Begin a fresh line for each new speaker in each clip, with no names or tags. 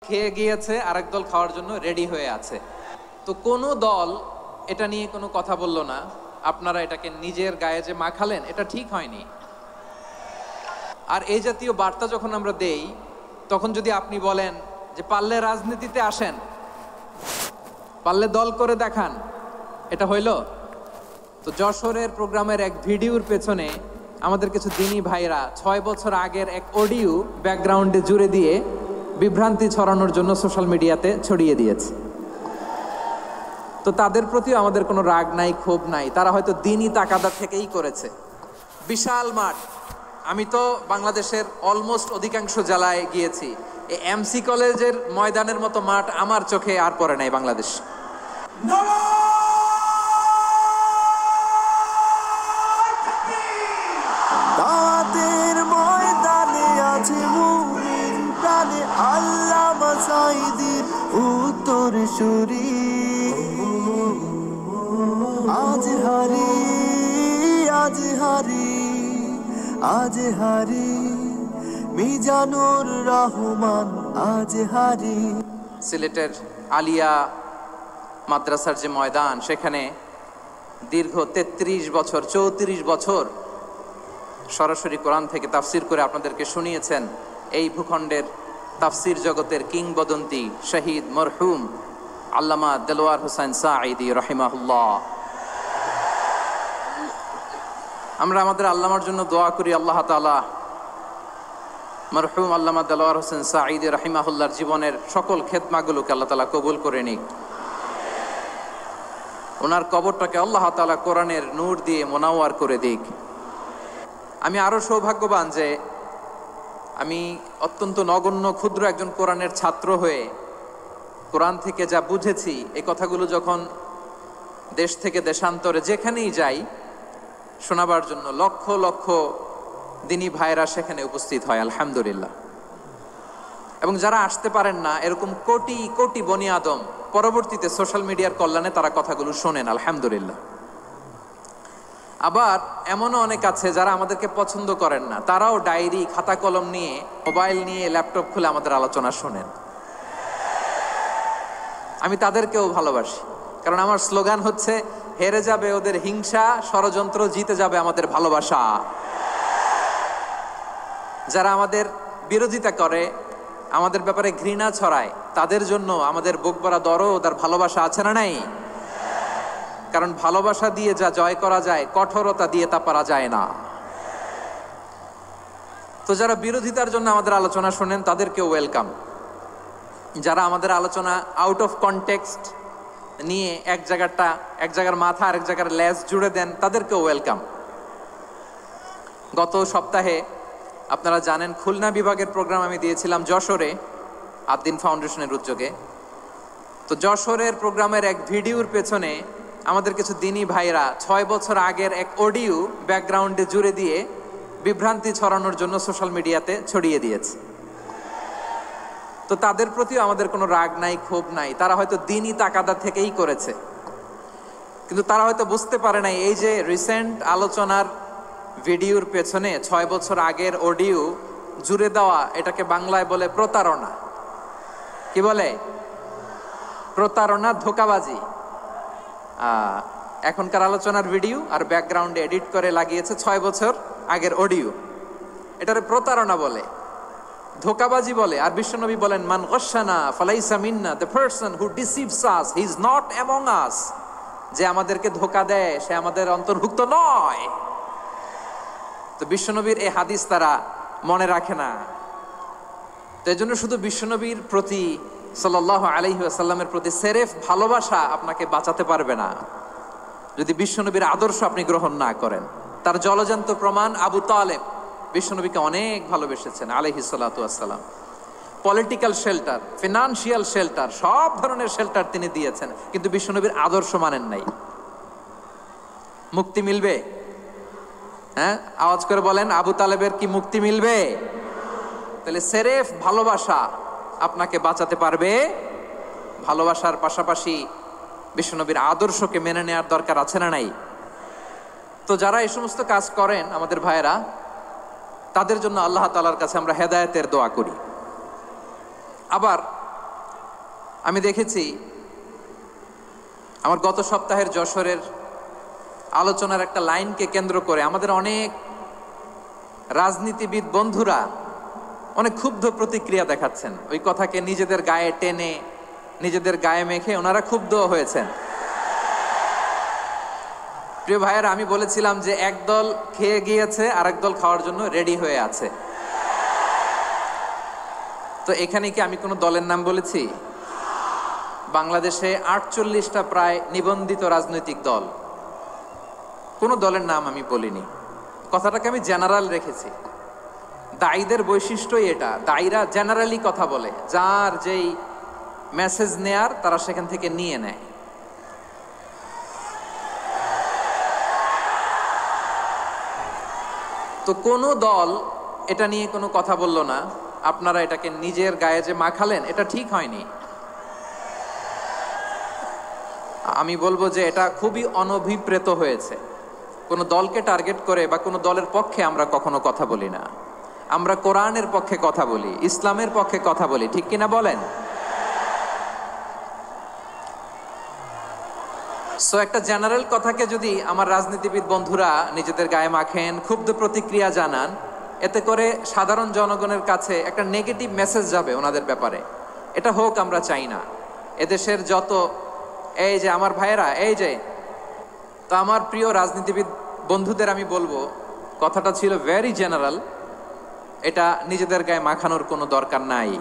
খেয়ে গিয়েছে, আরেক দল খাওয়ার জন্য রেডি হয়ে আছে। তো কোনো দল এটা নিয়ে কোনো কথা বলল না, আপনারা এটাকে নিজের গায়ে যে মাখালেন এটা ঠিক হয়নি। আর এই জাতীয় বার্তা যখন আমরা দেই, তখন যদি আপনি বলেন যে পারলে রাজনীতিতে আসেন, পারলে দল করে দেখান, এটা হইল? তো যশোরের প্রোগ্রামের এক ভিডিওর পেছনে আমাদের কিছু দিনী ভাইরা 6 বছর আগের এক অডিও ব্যাকগ্রাউন্ডে জুড়ে দিয়ে বিভ্রান্তি ছড়ানোর জন্য সোশ্যাল মিডিয়াতে ছড়িয়ে দিয়েছে। তো তাদের প্রতিও আমাদের কোনো রাগ নাই, ক্ষোভ নাই, তারা হয়তো দিনই তাকাদা থেকেই করেছে। বিশাল মাঠ, আমি তো বাংলাদেশের অলমোস্ট অধিকাংশ জেলায় গিয়েছি, এই এমসি কলেজের ময়দানের মতো মাঠ আমার চোখে আর পড়ে নাই বাংলাদেশ।
দাওয়াতের ময়দানে আছে মুমিন প্রাণে আল্লামা সাঈদীর উত্তরসূরি। আজ হারি আজ হারি আজ হারি মিজানুর রহমান আজ হারি।
সিলেটের আলিয়া মাদ্রাসার যে ময়দান, সেখানে দীর্ঘ 33 বছর 34 বছর সরাসরি কোরআন থেকে তাফসির করে আপনাদেরকে শুনিয়েছেন এই ভূখণ্ডের তাফসির জগতের কিংবদন্তি শহীদ মরহুম আল্লামা দেলোয়ার হোসেন সাঈদী রাহিমাহুল্লাহ। আমরা আমাদের আল্লামার জন্য দোয়া করি, আল্লাহ তাআলা মরহুম আল্লামা দেলোয়ার হোসেন সাঈদী রাহিমাহুল্লাহর জীবনের সকল খেদমাগুলোকে আল্লাহ তাআলা কবুল করে নিক। ওনার কবরটাকে আল্লাহ তাআলা কোরআনের নূর দিয়ে মোনাওয়ার করে দিক। আমি আরো সৌভাগ্যবান যে আমি অত্যন্ত নগণ্য ক্ষুদ্র একজন কোরআনের ছাত্র হয়ে কোরআন থেকে যা বুঝেছি, এই কথাগুলো যখন দেশ থেকে দেশান্তরে যেখানেই যাই শোনাবার জন্য লক্ষ লক্ষ দিনী ভাইরা সেখানে উপস্থিত হয়, আলহামদুলিল্লাহ। এবং যারা আসতে পারেন না, এরকম কোটি কোটি বনি আদম পরবর্তীতে সোশ্যাল মিডিয়ার কল্যাণে তারা কথাগুলো শোনেন, আলহামদুলিল্লাহ। আবার এমনও অনেক আছে যারা আমাদেরকে পছন্দ করেন না, তারাও ডায়েরি খাতা কলম নিয়ে, মোবাইল নিয়ে, ল্যাপটপ খুলে আমাদের আলোচনা শোনেন। আমি তাদেরকেও ভালোবাসি, কারণ আমার স্লোগান হচ্ছে হেরে যাবে ওদের হিংসা, ষড়যন্ত্র, জিতে যাবে আমাদের ভালোবাসা। যারা আমাদের বিরোধিতা করে, আমাদের ব্যাপারে ঘৃণা ছড়ায়, তাদের জন্য আমাদের বুক ভরা দরদ আর ভালোবাসা আছে না নাই? কারণ ভালোবাসা দিয়ে যা জয় করা যায়, কঠোরতা দিয়ে তা পারা যায় না। তো যারা বিরোধিতার জন্য আমাদের আলোচনা শোনেন তাদেরকেও ওয়েলকাম। যারা আমাদের আলোচনা আউট অফ কনটেক্সট নিয়ে এক জায়গার মাথা আরেক জায়গার লেজ জুড়ে দেন, তাদেরকেও ওয়েলকাম। গত সপ্তাহে আপনারা জানেন খুলনা বিভাগের প্রোগ্রাম আমি দিয়েছিলাম যশোরে আদ্দিন ফাউন্ডেশনের উদ্যোগে। তো যশোরের প্রোগ্রামের এক ভিডিওর পেছনে আমাদের কিছু দিনী ভাইরা 6 বছর আগের এক অডিও ব্যাকগ্রাউন্ডে জুড়ে দিয়ে বিভ্রান্তি ছড়ানোর জন্য সোশ্যাল মিডিয়াতে ছড়িয়ে দিয়েছে। তো তাদের প্রতিও আমাদের কোনো রাগ নাই, ক্ষোভ নাই, তারা হয়তো দিনই তাকাদা থেকেই করেছে। কিন্তু তারা হয়তো বুঝতে পারে নাই এই যে রিসেন্ট আলোচনার ভিডিওর পেছনে 6 বছর আগের অডিও জুড়ে দেওয়া, এটাকে বাংলায় বলে প্রতারণা। কি বলে? প্রতারণা, ধোঁকাবাজি। এখনকার আলোচনার ভিডিও আর ব্যাকগ্রাউন্ডে এডিট করে লাগিয়েছে 6 বছর আগের অডিও। এটারে প্রতারণা বলে, ধোঁকাবাজি বলে। আর বিশ্বনবী বলেন, মান গশানা ফালাইসা মিন্না, the person who deceives us he is not among us. যে আমাদেরকে ধোঁকা দেয় সে আমাদের অন্তর্ভুক্ত নয়। তো বিশ্বনবীর এই হাদিস তারা মনে রাখে না। তো এই জন্য শুধু বিশ্বনবীর প্রতি সাল্লাল্লাহু আলাইহি ওয়াসাল্লামের প্রতি সেরেফ ভালোবাসা আপনাকে বাঁচাতে পারবে না যদি বিশ্বনবীর আদর্শ আপনি গ্রহণ না করেন। তার জলজান্ত প্রমাণ আবু তালেব বিশ্বনবীকে অনেক ভালোবেসেছেন আলাইহিস সালাতু ওয়াসসালাম। পলিটিক্যাল শেল্টার, ফিনান্সিয়াল শেল্টার, সব ধরনের শেল্টার তিনি দিয়েছেন, কিন্তু বিশ্বনবীর আদর্শ মানেন নাই। মুক্তি মিলবে? হ্যাঁ, আওয়াজ করে বলেন, আবু তালেবের কি মুক্তি মিলবে? তাহলে সেরেফ ভালোবাসা আপনাকে বাঁচাতে পারবে। ভালোবাসার পাশাপাশি বিশ্বনবীর আদর্শকে মেনে নেওয়ার দরকার আছে না নাই? তো যারা এই সমস্ত কাজ করেন আমাদের ভাইয়েরা, তাদের জন্য আল্লাহ তাআলার কাছে আমরা হেদায়েতের দোয়া করি। আবার আমি দেখেছি আমার গত সপ্তাহের যশোরের আলোচনার একটা লাইনকে কেন্দ্র করে আমাদের অনেক রাজনীতিবিদ বন্ধুরা অনেক ক্ষুব্ধ প্রতিক্রিয়া দেখাচ্ছেন। ওই কথাকে নিজেদের গায়ে টেনে, নিজেদের গায়ে মেখে ওনারা ক্ষুব্ধ হয়েছেন। প্রিয় ভাইয়েরা, আমি বলেছিলাম যে একদল খেয়ে গিয়েছে আর একদল খাওয়ার জন্য রেডি হয়ে আছে। তো এখানে কি আমি কোনো দলের নাম বলেছি? বাংলাদেশে 48টা প্রায় নিবন্ধিত রাজনৈতিক দল, কোনো দলের নাম আমি বলিনি। কথাটাকে আমি জেনারেল রেখেছি। দায়ীদের বৈশিষ্ট্যই এটা, দায়ীরা জেনারেলি কথা বলে, যার যেই মেসেজ নেয়ার তারা সেখান থেকে নিয়ে নেয়। তো কোনো দল এটা নিয়ে কোনো কথা বলল না, আপনারা এটাকে নিজের গায়ে যে মাখালেন এটা ঠিক হয়নি। আমি বলবো যে এটা খুবই অনভিপ্রেত হয়েছে। কোনো দলকে টার্গেট করে বা কোনো দলের পক্ষে আমরা কখনো কথা বলি না। আমরা কোরআনের পক্ষে কথা বলি, ইসলামের পক্ষে কথা বলি, ঠিক কিনা বলেন? সো একটা জেনারেল কথাকে যদি আমার রাজনীতিবিদ বন্ধুরা নিজেদের গায়ে মাখেন, ক্ষুব্ধ প্রতিক্রিয়া জানান, এতে করে সাধারণ জনগণের কাছে একটা নেগেটিভ মেসেজ যাবে ওনাদের ব্যাপারে। এটা হোক আমরা চাই না। এদেশের যত এই যে আমার ভাইয়েরা, এই যে তো আমার প্রিয় রাজনীতিবিদ বন্ধুদের আমি বলবো, কথাটা ছিল ভেরি জেনারেল, এটা নিজেদের গায়ে মাখানোর কোনো দরকার নাই।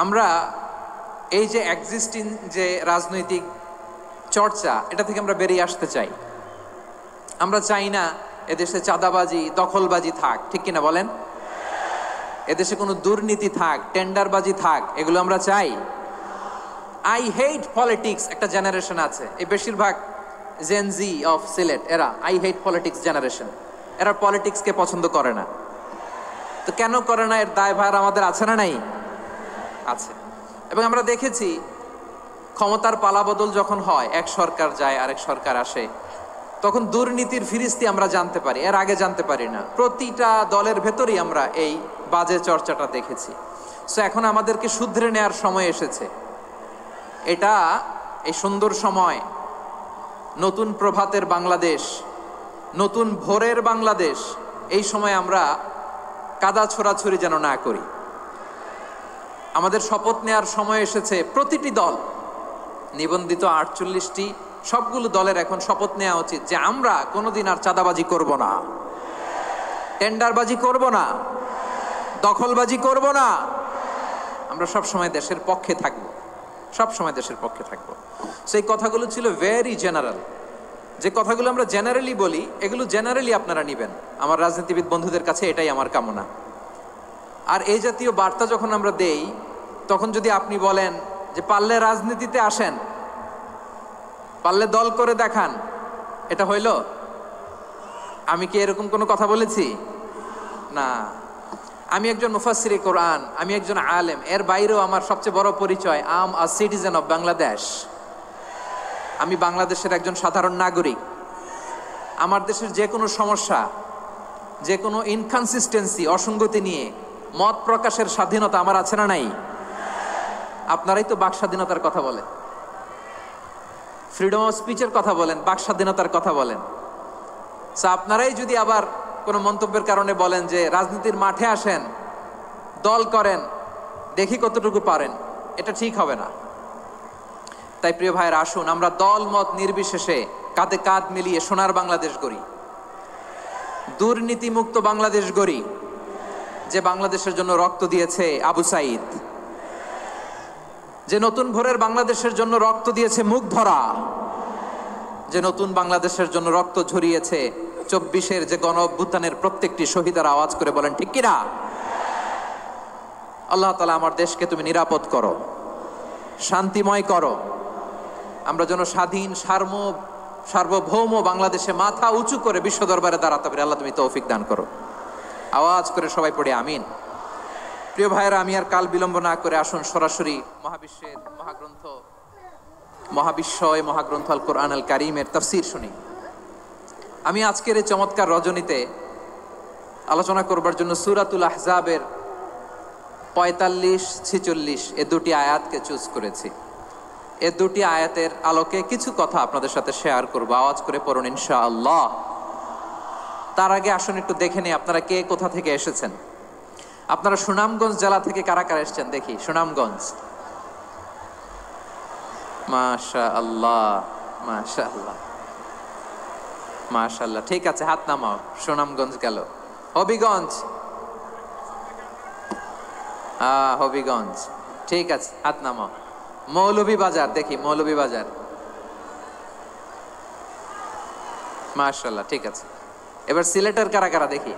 আমরা এই যে এক্সিস্টিং যে রাজনৈতিক চর্চা, এটা থেকে আমরা বেরিয়ে আসতে চাই। আমরা চাই না এদেশে চাঁদাবাজি, দখলবাজি থাক, ঠিক কিনা বলেন? এদেশে কোনো দুর্নীতি থাক, টেন্ডারবাজি থাক, এগুলো আমরা চাই। আই হেট পলিটিক্স একটা জেনারেশন আছে, এই বেশিরভাগ জেনজি অফ সিলেট, এরা আই হেট পলিটিক্স জেনারেশন। এরা পলিটিক্সকে পছন্দ করে না। তো কেন করে না, এর দায়ভার আমাদের আছে না নাই? আছে। এবং আমরা দেখেছি ক্ষমতার পালাবদল যখন হয়, এক সরকার যায় আরেক সরকার আসে, তখন দুর্নীতির ফিরিস্তি আমরা জানতে পারি, এর আগে জানতে পারি না। প্রতিটা দলের ভেতরেই আমরা এই বাজে চর্চাটা দেখেছি। সো এখন আমাদেরকে শুধরে নেওয়ার সময় এসেছে। এটা এই সুন্দর সময়, নতুন প্রভাতের বাংলাদেশ, নতুন ভোরের বাংলাদেশ, এই সময় আমরা কাদা ছোড়াছুড়ি যেন না করি। আমাদের শপথ নেওয়ার সময় এসেছে। প্রতিটি দল, নিবন্ধিত 48টি, সবগুলো দলের এখন শপথ নেওয়া উচিত যে আমরা কোনোদিন আর চাঁদাবাজি করব না, টেন্ডারবাজি করব না, দখলবাজি করব না। আমরা সব সময় দেশের পক্ষে থাকব, সব সময় দেশের পক্ষে থাকব। সেই কথাগুলো ছিল ভেরি জেনারেল। যে কথাগুলো আমরা জেনারেলি বলি, এগুলো জেনারেলি আপনারা নেবেন। আমার রাজনীতিবিদ বন্ধুদের কাছে এটাই আমার কামনা। আর এই জাতীয় বার্তা যখন আমরা দেই, তখন যদি আপনি বলেন যে পারলে রাজনীতিতে আসেন, পারলে দল করে দেখান, এটা হইল? আমি কি এরকম কোনো কথা বলেছি? না। আমি একজন মুফাসসিরে কোরআন, আমি একজন আলেম, এর বাইরেও আমার সবচেয়ে বড় পরিচয় আম আ সিটিজেন অফ বাংলাদেশ। আমি বাংলাদেশের একজন সাধারণ নাগরিক। আমার দেশের যে কোনো সমস্যা, যে কোনো ইনকনসিস্টেন্সি, অসঙ্গতি নিয়ে মত প্রকাশের স্বাধীনতা আমার আছে না নাই? আপনারাই তো বাক স্বাধীনতার কথা বলেন, ফ্রিডম অফ স্পিচের কথা বলেন, বাক স্বাধীনতার কথা বলেন। আপনারাই যদি আবার কোনো মন্তব্যের কারণে বলেন যে রাজনীতির মাঠে আসেন, দল করেন, দেখি কতটুকু পারেন, এটা ঠিক হবে না। তাই প্রিয় ভাইয়েরা, আসুন আমরা দল মত নির্বিশেষে কাঁধে কাঁধ মিলিয়ে সোনার বাংলাদেশ গড়ি, দুর্নীতিমুক্ত বাংলাদেশ গড়ি, যে বাংলাদেশের জন্য রক্ত দিয়েছে আবু সাইদ, যে নতুন ভোরের বাংলাদেশের জন্য রক্ত দিয়েছে মুগ্ধরা, যে নতুন বাংলাদেশের জন্য রক্ত ঝরিয়েছে 24-এর যে গণ অভ্যুত্থানের প্রত্যেকটি শহীদার। আওয়াজ করে বলেন ঠিক কিনা? আল্লাহ তাআলা আমার দেশকে তুমি নিরাপদ করো, শান্তিময় করো। আমরা যেন স্বাধীন, সার্বভৌম বাংলাদেশে মাথা উঁচু করে বিশ্ব দরবারে দাঁড়াতে পারি। আল্লাহ তুমি তৌফিক দান করো। আওয়াজ করে সবাই পড়ে আমিন। প্রিয় ভাইয়েরা, আমি আর কাল বিলম্ব না করে আসুন সরাসরি মহাবিশ্বের মহাগ্রন্থ, মহাগ্রন্থ আল কোরআন আল কারীমের তাফসীর শুনি। আমি আজকের এই চমৎকার রজনীতে আলোচনা করবার জন্য সূরাতুল আহজাবের 45-46 এ দুটি আয়াতকে চুজ করেছি। এ দুটি আয়াতের আলোকে কিছু কথা আপনাদের সাথে শেয়ার করব। আওয়াজ করে পড়ুন ইনশাআল্লাহ। তার আগে আসুন একটু দেখে নিই আপনারা কে কোথা থেকে এসেছেন। আপনারা সুনামগঞ্জ জেলা থেকে কারা কারা এসেছেন দেখি। সুনামগঞ্জ, মাশাআল্লাহ মাশাআল্লাহ মাশাআল্লাহ, ঠিক আছে, হাত নামাও। সুনামগঞ্জ গেল। হবিগঞ্জ, হবিগঞ্জ, ঠিক আছে, হাত নামাও। মৌলভীবাজার দেখি, মৌলভীবাজার, মাশাআল্লাহ, ঠিক আছে। এবার সিলেটের কারা কারা দেখি।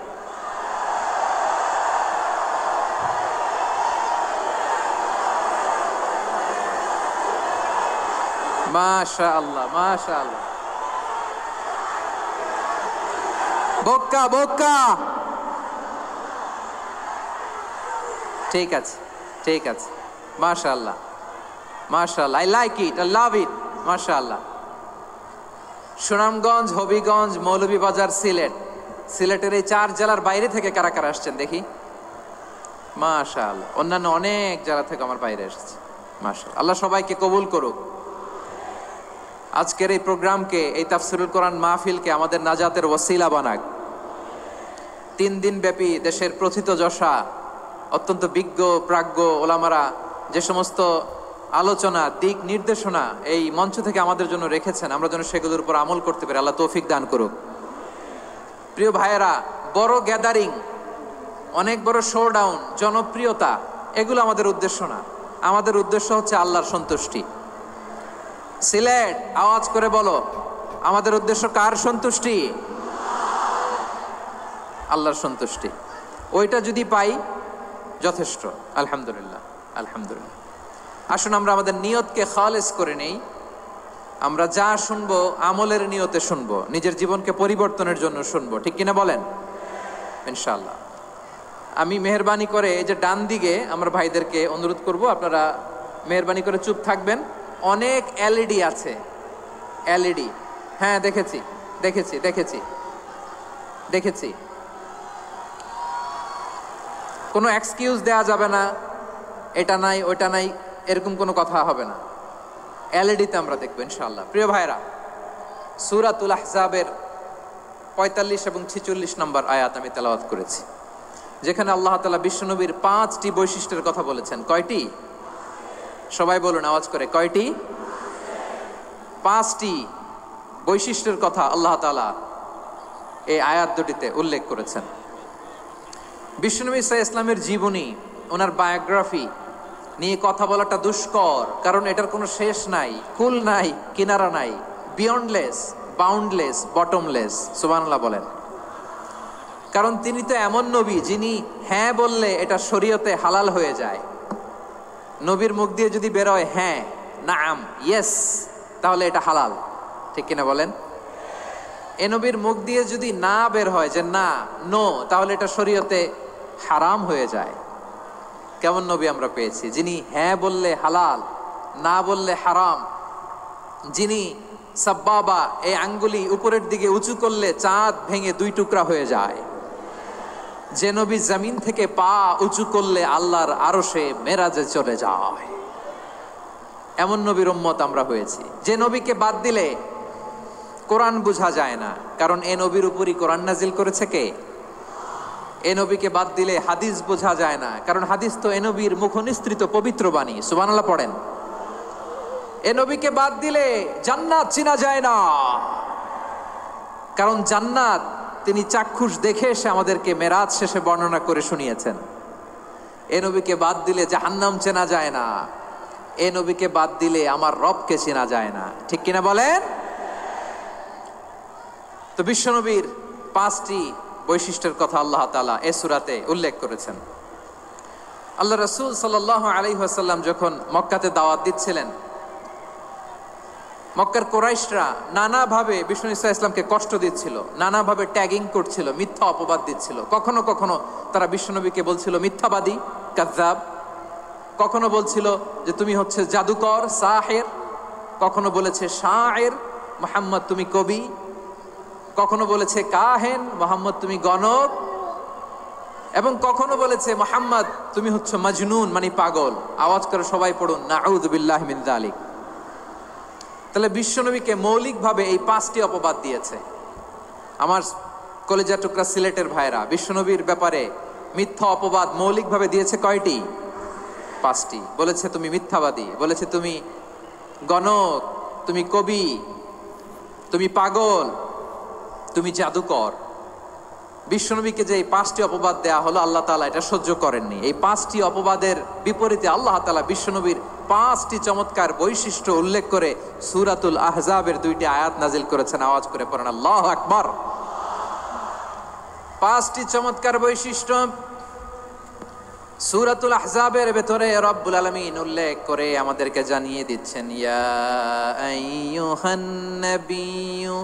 মাশাআল্লাহ মাশাআল্লাহ, বক্কা বক্কা, ঠিক আছে ঠিক আছে, মাশাআল্লাহ মাশাআল্লাহ, I like it, I love it, মাশাআল্লাহ। সুনামগঞ্জ, হবিগঞ্জ, মৌলভীবাজার, সিলেট। সিলেটের এই 4 জেলার বাইরে থেকে কারা কারা আসছেন দেখি। মাশাআল্লাহ, অন্যান্য অনেক জেলা থেকে আমার বাইরে এসেছে, মাশাআল্লাহ। আল্লাহ সবাইকে কবুল করুক। আজকের এই প্রোগ্রামকে, এই তাফসিরুল কোরআন মাহফিলকে আমাদের নাজাতের ওসিলা বানাক। 3 দিন ব্যাপী দেশের প্রথিতযশা অত্যন্ত বিজ্ঞ প্রাজ্ঞ ওলামারা যে সমস্ত আলোচনা, দিক নির্দেশনা এই মঞ্চ থেকে আমাদের জন্য রেখেছেন, আমরা যেন সেগুলোর উপর আমল করতে পারি। আল্লাহ তৌফিক দান করুক। প্রিয় ভাইয়েরা, বড় গ্যাদারিং, অনেক বড় শোডাউন, জনপ্রিয়তা, এগুলো আমাদের উদ্দেশ্য না। আমাদের উদ্দেশ্য হচ্ছে আল্লাহর সন্তুষ্টি। সিলেট, আওয়াজ করে বলো, আমাদের উদ্দেশ্য কার সন্তুষ্টি? আল্লাহর সন্তুষ্টি। ওইটা যদি পাই যথেষ্ট, আলহামদুলিল্লাহ আলহামদুলিল্লাহ। আসুন আমরা আমাদের নিয়তকে খালেস করে নেই। আমরা যা শুনবো আমলের নিয়তে শুনবো, নিজের জীবনকে পরিবর্তনের জন্য শুনবো, ঠিক কিনা বলেন? ইনশাআল্লাহ। আমি মেহরবানি করে এই যে ডান দিকে আমার ভাইদেরকে অনুরোধ করব, আপনারা মেহরবানি করে চুপ থাকবেন। অনেক এলইডি আছে, এলইডি, হ্যাঁ দেখেছি দেখেছি দেখেছি দেখেছি। কোনো এক্সকিউজ দেওয়া যাবে না, এটা নাই ওইটা নাই, এরকম কোনো কথা হবে না। এলইডিতে আমরা দেখবো ইনশাআল্লাহ। প্রিয় ভাইরা, সূরাতুল আহজাবের 45 এবং 46 নম্বর আয়াত আমি তেলাওয়াত করেছি, যেখানে আল্লাহ তাআলা বিশ্বনবীর 5টি বৈশিষ্ট্যের কথা বলেছেন। কয়টি? সবাই বলুন আওয়াজ করে, কয়টি? 5টি বৈশিষ্ট্যের কথা আল্লাহ তাআলা এই আয়াত দুটিতে উল্লেখ করেছেন। বিশ্বনবী সাল্লাল্লাহু আলাইহি ইসলামের জীবনী, ওনার বায়োগ্রাফি নিয়ে কথা বলাটা দুষ্কর, কারণ এটার কোনো শেষ নাই, কুল নাই, কিনারা নাই, বিয়ন্ডলেস, বাউন্ডলেস, বটমলেস। সুবহানাল্লাহ বলেন। কারণ তিনি তো এমন নবী যিনি হ্যাঁ বললে এটা শরীয়তে হালাল হয়ে যায়। নবীর মুখ দিয়ে যদি বেরোয় হ্যাঁ, নাম, ইয়েস, তাহলে এটা হালাল, ঠিক কিনা বলেন? এ নবীর মুখ দিয়ে যদি না বের হয় যে না, নো, তাহলে এটা শরীয়তে হারাম হয়ে যায়। কেমন নবী আমরা পেয়েছি, যিনি হ্যাঁ বললে হালাল, না বললে হারাম, যিনি সাব্বাবা, এই আঙ্গুলি উপরের দিকে উঁচু করলে চাঁদ ভেঙে 2 টুকরা হয়ে যায়, যে নবী জমিন থেকে পা উঁচু করলে আল্লাহর আরশে মেরাজে চলে যায়। এমন নবীর উম্মত আমরা হয়েছি। যে নবীকে বাদ দিলে কোরআন বোঝা যায় না, কারণ এ নবীর উপরই কোরআন নাজিল করেছে কে? এ নবীকে বাদ দিলে হাদিস বোঝা যায় না, কারণ হাদিস তো এ নবীর মুখনিসৃত পবিত্র বাণী। সুবহানাল্লাহ পড়েন। এ নবীকে বাদ দিলে জান্নাত চিনা যায় না, কারণ জান্নাত তিনি চাক্ষুষ দেখে এসে আমাদেরকে মেরাজ শেষে বর্ণনা করে শুনিয়েছেন। এ নবীকে বাদ দিলে জাহান্নাম চেনা যায় না, এ নবীকে বাদ দিলে আমার রবকে চেনা যায় না, ঠিক কিনা বলেন? তো বিশ্বনবীর 5টি বৈশিষ্ট্যের কথা আল্লাহ তাআলা এই সূরাতে উল্লেখ করেছেন। আল্লাহ রাসূল সাল্লাল্লাহু আলাইহি ওয়াসাল্লাম যখন মক্কাতে দাওয়াত দিচ্ছিলেন, মক্কার কুরাইশরা নানাভাবে বিষ্ণু ঈসা ইসলামকে কষ্ট দিচ্ছিল, নানাভাবে ট্যাগিং করছিল, মিথ্যা অপবাদ দিচ্ছিল। কখনো কখনো তারা বিশ্বনবীকে বলছিল মিথ্যাবাদী, কাযযাব। কখনো বলছিল যে তুমি হচ্ছে জাদুকর, সাহের। কখনো বলেছে শায়ের, মুহাম্মদ তুমি কবি। কখনো বলেছে কাহেন, মুহাম্মদ তুমি গণক। এবং কখনো বলেছে মুহাম্মদ তুমি হচ্ছে মাজনুন মানে পাগল। আওয়াজ করে সবাই পড়ুন নাউযু বিল্লাহি মিন যালিক। তাহলে বিশ্বনবীকে মৌলিকভাবে এই 5টি অপবাদ দিয়েছে। আমার কলেজা টুকরা সিলেটের ভাইরা, বিশ্বনবীর ব্যাপারে মিথ্যা অপবাদ মৌলিকভাবে দিয়েছে কয়টি? 5টি। বলেছে তুমি মিথ্যাবাদী, বলেছে তুমি গণক, তুমি কবি, তুমি পাগল, তুমি জাদুকর। বিশ্বনবীকে যে এই 5টি অপবাদ দেয়া হলো, আল্লাহ তাআলা এটা সহ্য করেননি। এই 5টি অপবাদের বিপরীতে আল্লাহ তাআলা বিশ্বনবীর 5টি চমৎকার বৈশিষ্ট্য উল্লেখ করে সূরাতুল আহজাবের 2টি আয়াত নাজিল করেছেন। আওয়াজ করে পড়েন আল্লাহু আকবার। 5টি চমৎকার বৈশিষ্ট্য সূরাতুল আহজাবের ভেতরে রব্বুল আলামিন উল্লেখ করে আমাদেরকে জানিয়ে দিচ্ছেন, ইয়া আইয়ুহান নাবিয়্যু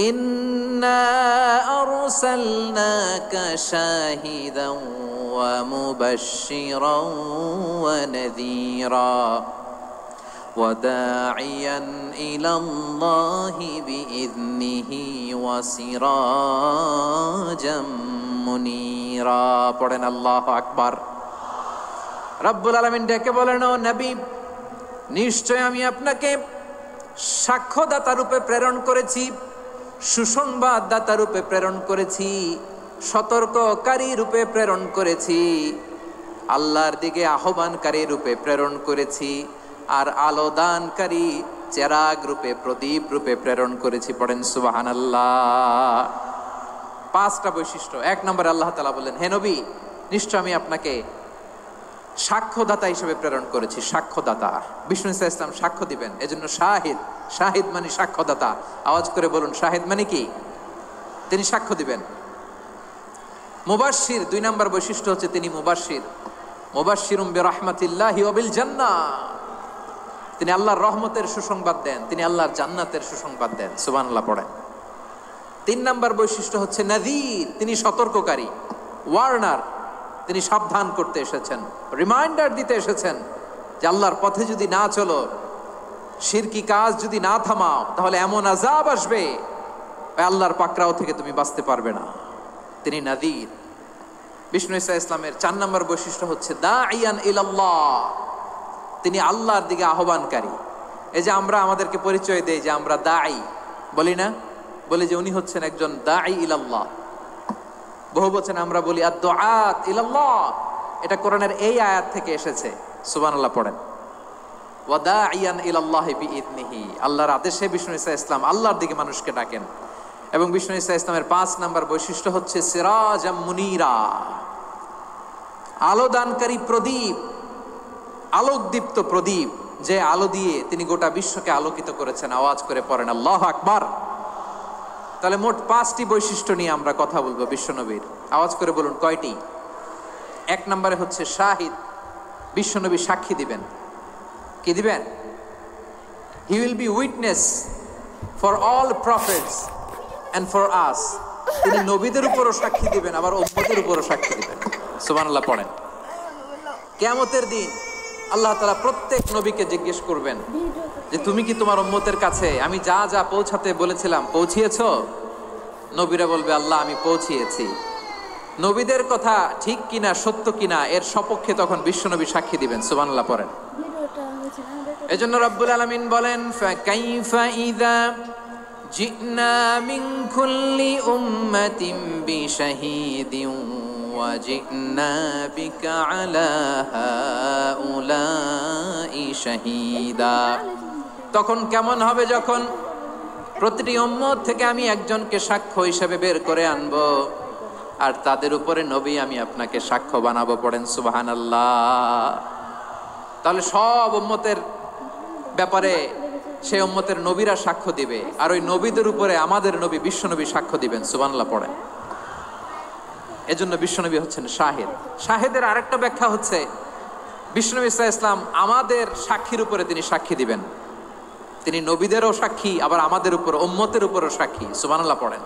ইন্না আরসালনাকা শাহিদান ওয়া মুবাশশিরান ওয়া নাযীরা ওয়া দাঈয়ান ইলাল্লাহি বিইذনিহি ওয়া সিরাজাম মুনীরা। পড়েন আল্লাহু আকবার। রব্বুল আলামিন ডেকে বলেন, ও নবী, নিশ্চয় আমি আপনাকে সাক্ষ্যদাতা রূপে প্রেরণ করেছি, সুসংবাদদাতা রূপে প্রেরণ করেছি, সতর্ককারী রূপে প্রেরণ করেছি, আল্লাহর দিকে আহ্বানকারী রূপে প্রেরণ করেছি, আর আলো দানকারী চেরাগ রূপে, প্রদীপ রূপে প্রেরণ করেছি। পড়েন সুবহানাল্লাহ। 5টা বৈশিষ্ট্য। 1 নম্বরে আল্লাহ তাআলা বললেন, হে নবী, নিশ্চয় আমি আপনাকে সাক্ষ্যদাতা হিসেবে প্রেরণ করেছি। সাক্ষ্যদাতা, বিষ্ণু ইসা ইসলাম সাক্ষ্য দিবেন, এজন্য শাহিদ। শাহিদ মানে সাক্ষ্যদাতা। আওয়াজ করে বলুন শাহিদ মানে কি? তিনি সাক্ষ্য দিবেন। মুবাশশির, 2 নম্বর বৈশিষ্ট্য হচ্ছে তিনি মুবাশশির। মুবাশশিরুম বিরাহমাতিল্লাহি ওয়া বিল জান্নাহ, তিনি আল্লাহর রহমতের সুসংবাদ দেন, তিনি আল্লাহর জান্নাতের সুসংবাদ দেন। সুবহানাল্লাহ পড়েন। 3 নম্বর বৈশিষ্ট্য হচ্ছে নাযীর, তিনি সতর্ককারী, ওয়ার্নার, তিনি সাবধান করতে এসেছেন, রিমাইন্ডার দিতে এসেছেন যে আল্লাহর পথে যদি না চলো, শিরকি কাজ যদি না থামাও, তাহলে এমন আযাব আসবে আল্লাহর পাকড়াও থেকে তুমি বাঁচতে পারবে না। তিনি নাযীর। বিষ্ণু ইসা ইসলামের 4 নম্বর বৈশিষ্ট্য হচ্ছে দাঈয়ান ইলাল্লাহ, তিনি আল্লাহর দিকে আহ্বানকারী। এই যে আমরা আমাদেরকে পরিচয় দেই যে আমরা দাঈ, বলি না? বলি যে উনি হচ্ছেন একজন দাঈ ইলাল্লাহ। বহু বচনে আমরা বলি আদ-দুআত ইলাল্লাহ। এটা কোরআনের এই আয়াত থেকে এসেছে। সুবহানাল্লাহ পড়েন। ওয়া দাঈয়ান ইলাল্লাহি বিইذনিহি, আল্লাহর আদেশে বিষ্ণু ইসা ইসলাম আল্লাহর দিকে মানুষকে ডাকেন। এবং বিষ্ণু ইসা ইসলামের 5 নম্বর বৈশিষ্ট্য হচ্ছে সিরাজাম মুনীরা, আলোদানকারী প্রদীপ, আলোকদীপ্ত প্রদীপ, যে আলো দিয়ে তিনি গোটা বিশ্বকে আলোকিত করেছেন। আওয়াজ করে পড়েন আল্লাহু আকবার। তাহলে মোট 5টি বৈশিষ্ট্য নিয়ে আমরা কথা বলবো বিশ্বনবীর। আওয়াজ করে বলুন কয়টি? 1 নম্বরে হচ্ছে শাহিদ, বিশ্বনবী সাক্ষী দিবেন। কি দিবেন? He will be witness for all prophets and for us. তিনি নবীদের উপরও সাক্ষী দিবেন, আবার উম্মতের উপরও সাক্ষী দিবেন। সুবহানাল্লাহ পড়েন। কিয়ামতের দিন আল্লাহ তাআলা প্রত্যেক নবীকে জিজ্ঞেস করবেন যে তুমি কি তোমার উম্মতের কাছে আমি যা যা পৌঁছাতে বলেছিলাম পৌঁছিয়েছো? নবীরা বলবে আল্লাহ আমি পৌঁছিয়েছি। নবীদের কথা ঠিক কিনা, সত্য কিনা, এর সপক্ষে তখন বিশ্বনবী সাক্ষী দিবেন। সুবহানাল্লাহ পড়েন। এজন্য রব্বুল আলামিন বলেন, ফাকাইফা ইযা জিনা মিন কুল্লি উম্মাতিন বিশাহীদিন ওয়া জিনা বিকা আলা হাউলাই শাহীদা। তখন কেমন হবে যখন প্রতিটি উম্মত থেকে আমি একজনকে সাক্ষ্য হিসেবে বের করে আনবো, আর তাদের উপরে নবী আমি আপনাকে সাক্ষ্য বানাবো। পড়েন সুবহানাল্লাহ। তাহলে সব উম্মতের ব্যাপারে সেই উম্মতের নবীরা সাক্ষ্য দিবে, আর ওই নবীদের উপরে আমাদের নবী বিশ্বনবী সাক্ষ্য দিবেন। সুবহানাল্লাহ পড়েন। এজন্য বিশ্বনবী হচ্ছেন শাহিদ। শাহিদের আরেকটা ব্যাখ্যা হচ্ছে বিশ্বনবী সাল্লাল্লাহু আলাইহি ওয়াসাল্লাম আমাদের সাক্ষীর উপরে তিনি সাক্ষী দিবেন। তিনি নবীদেরও সাক্ষী, আবার আমাদের উপর উম্মতের উপরও সাক্ষী। সুবহানাল্লাহ পড়েন।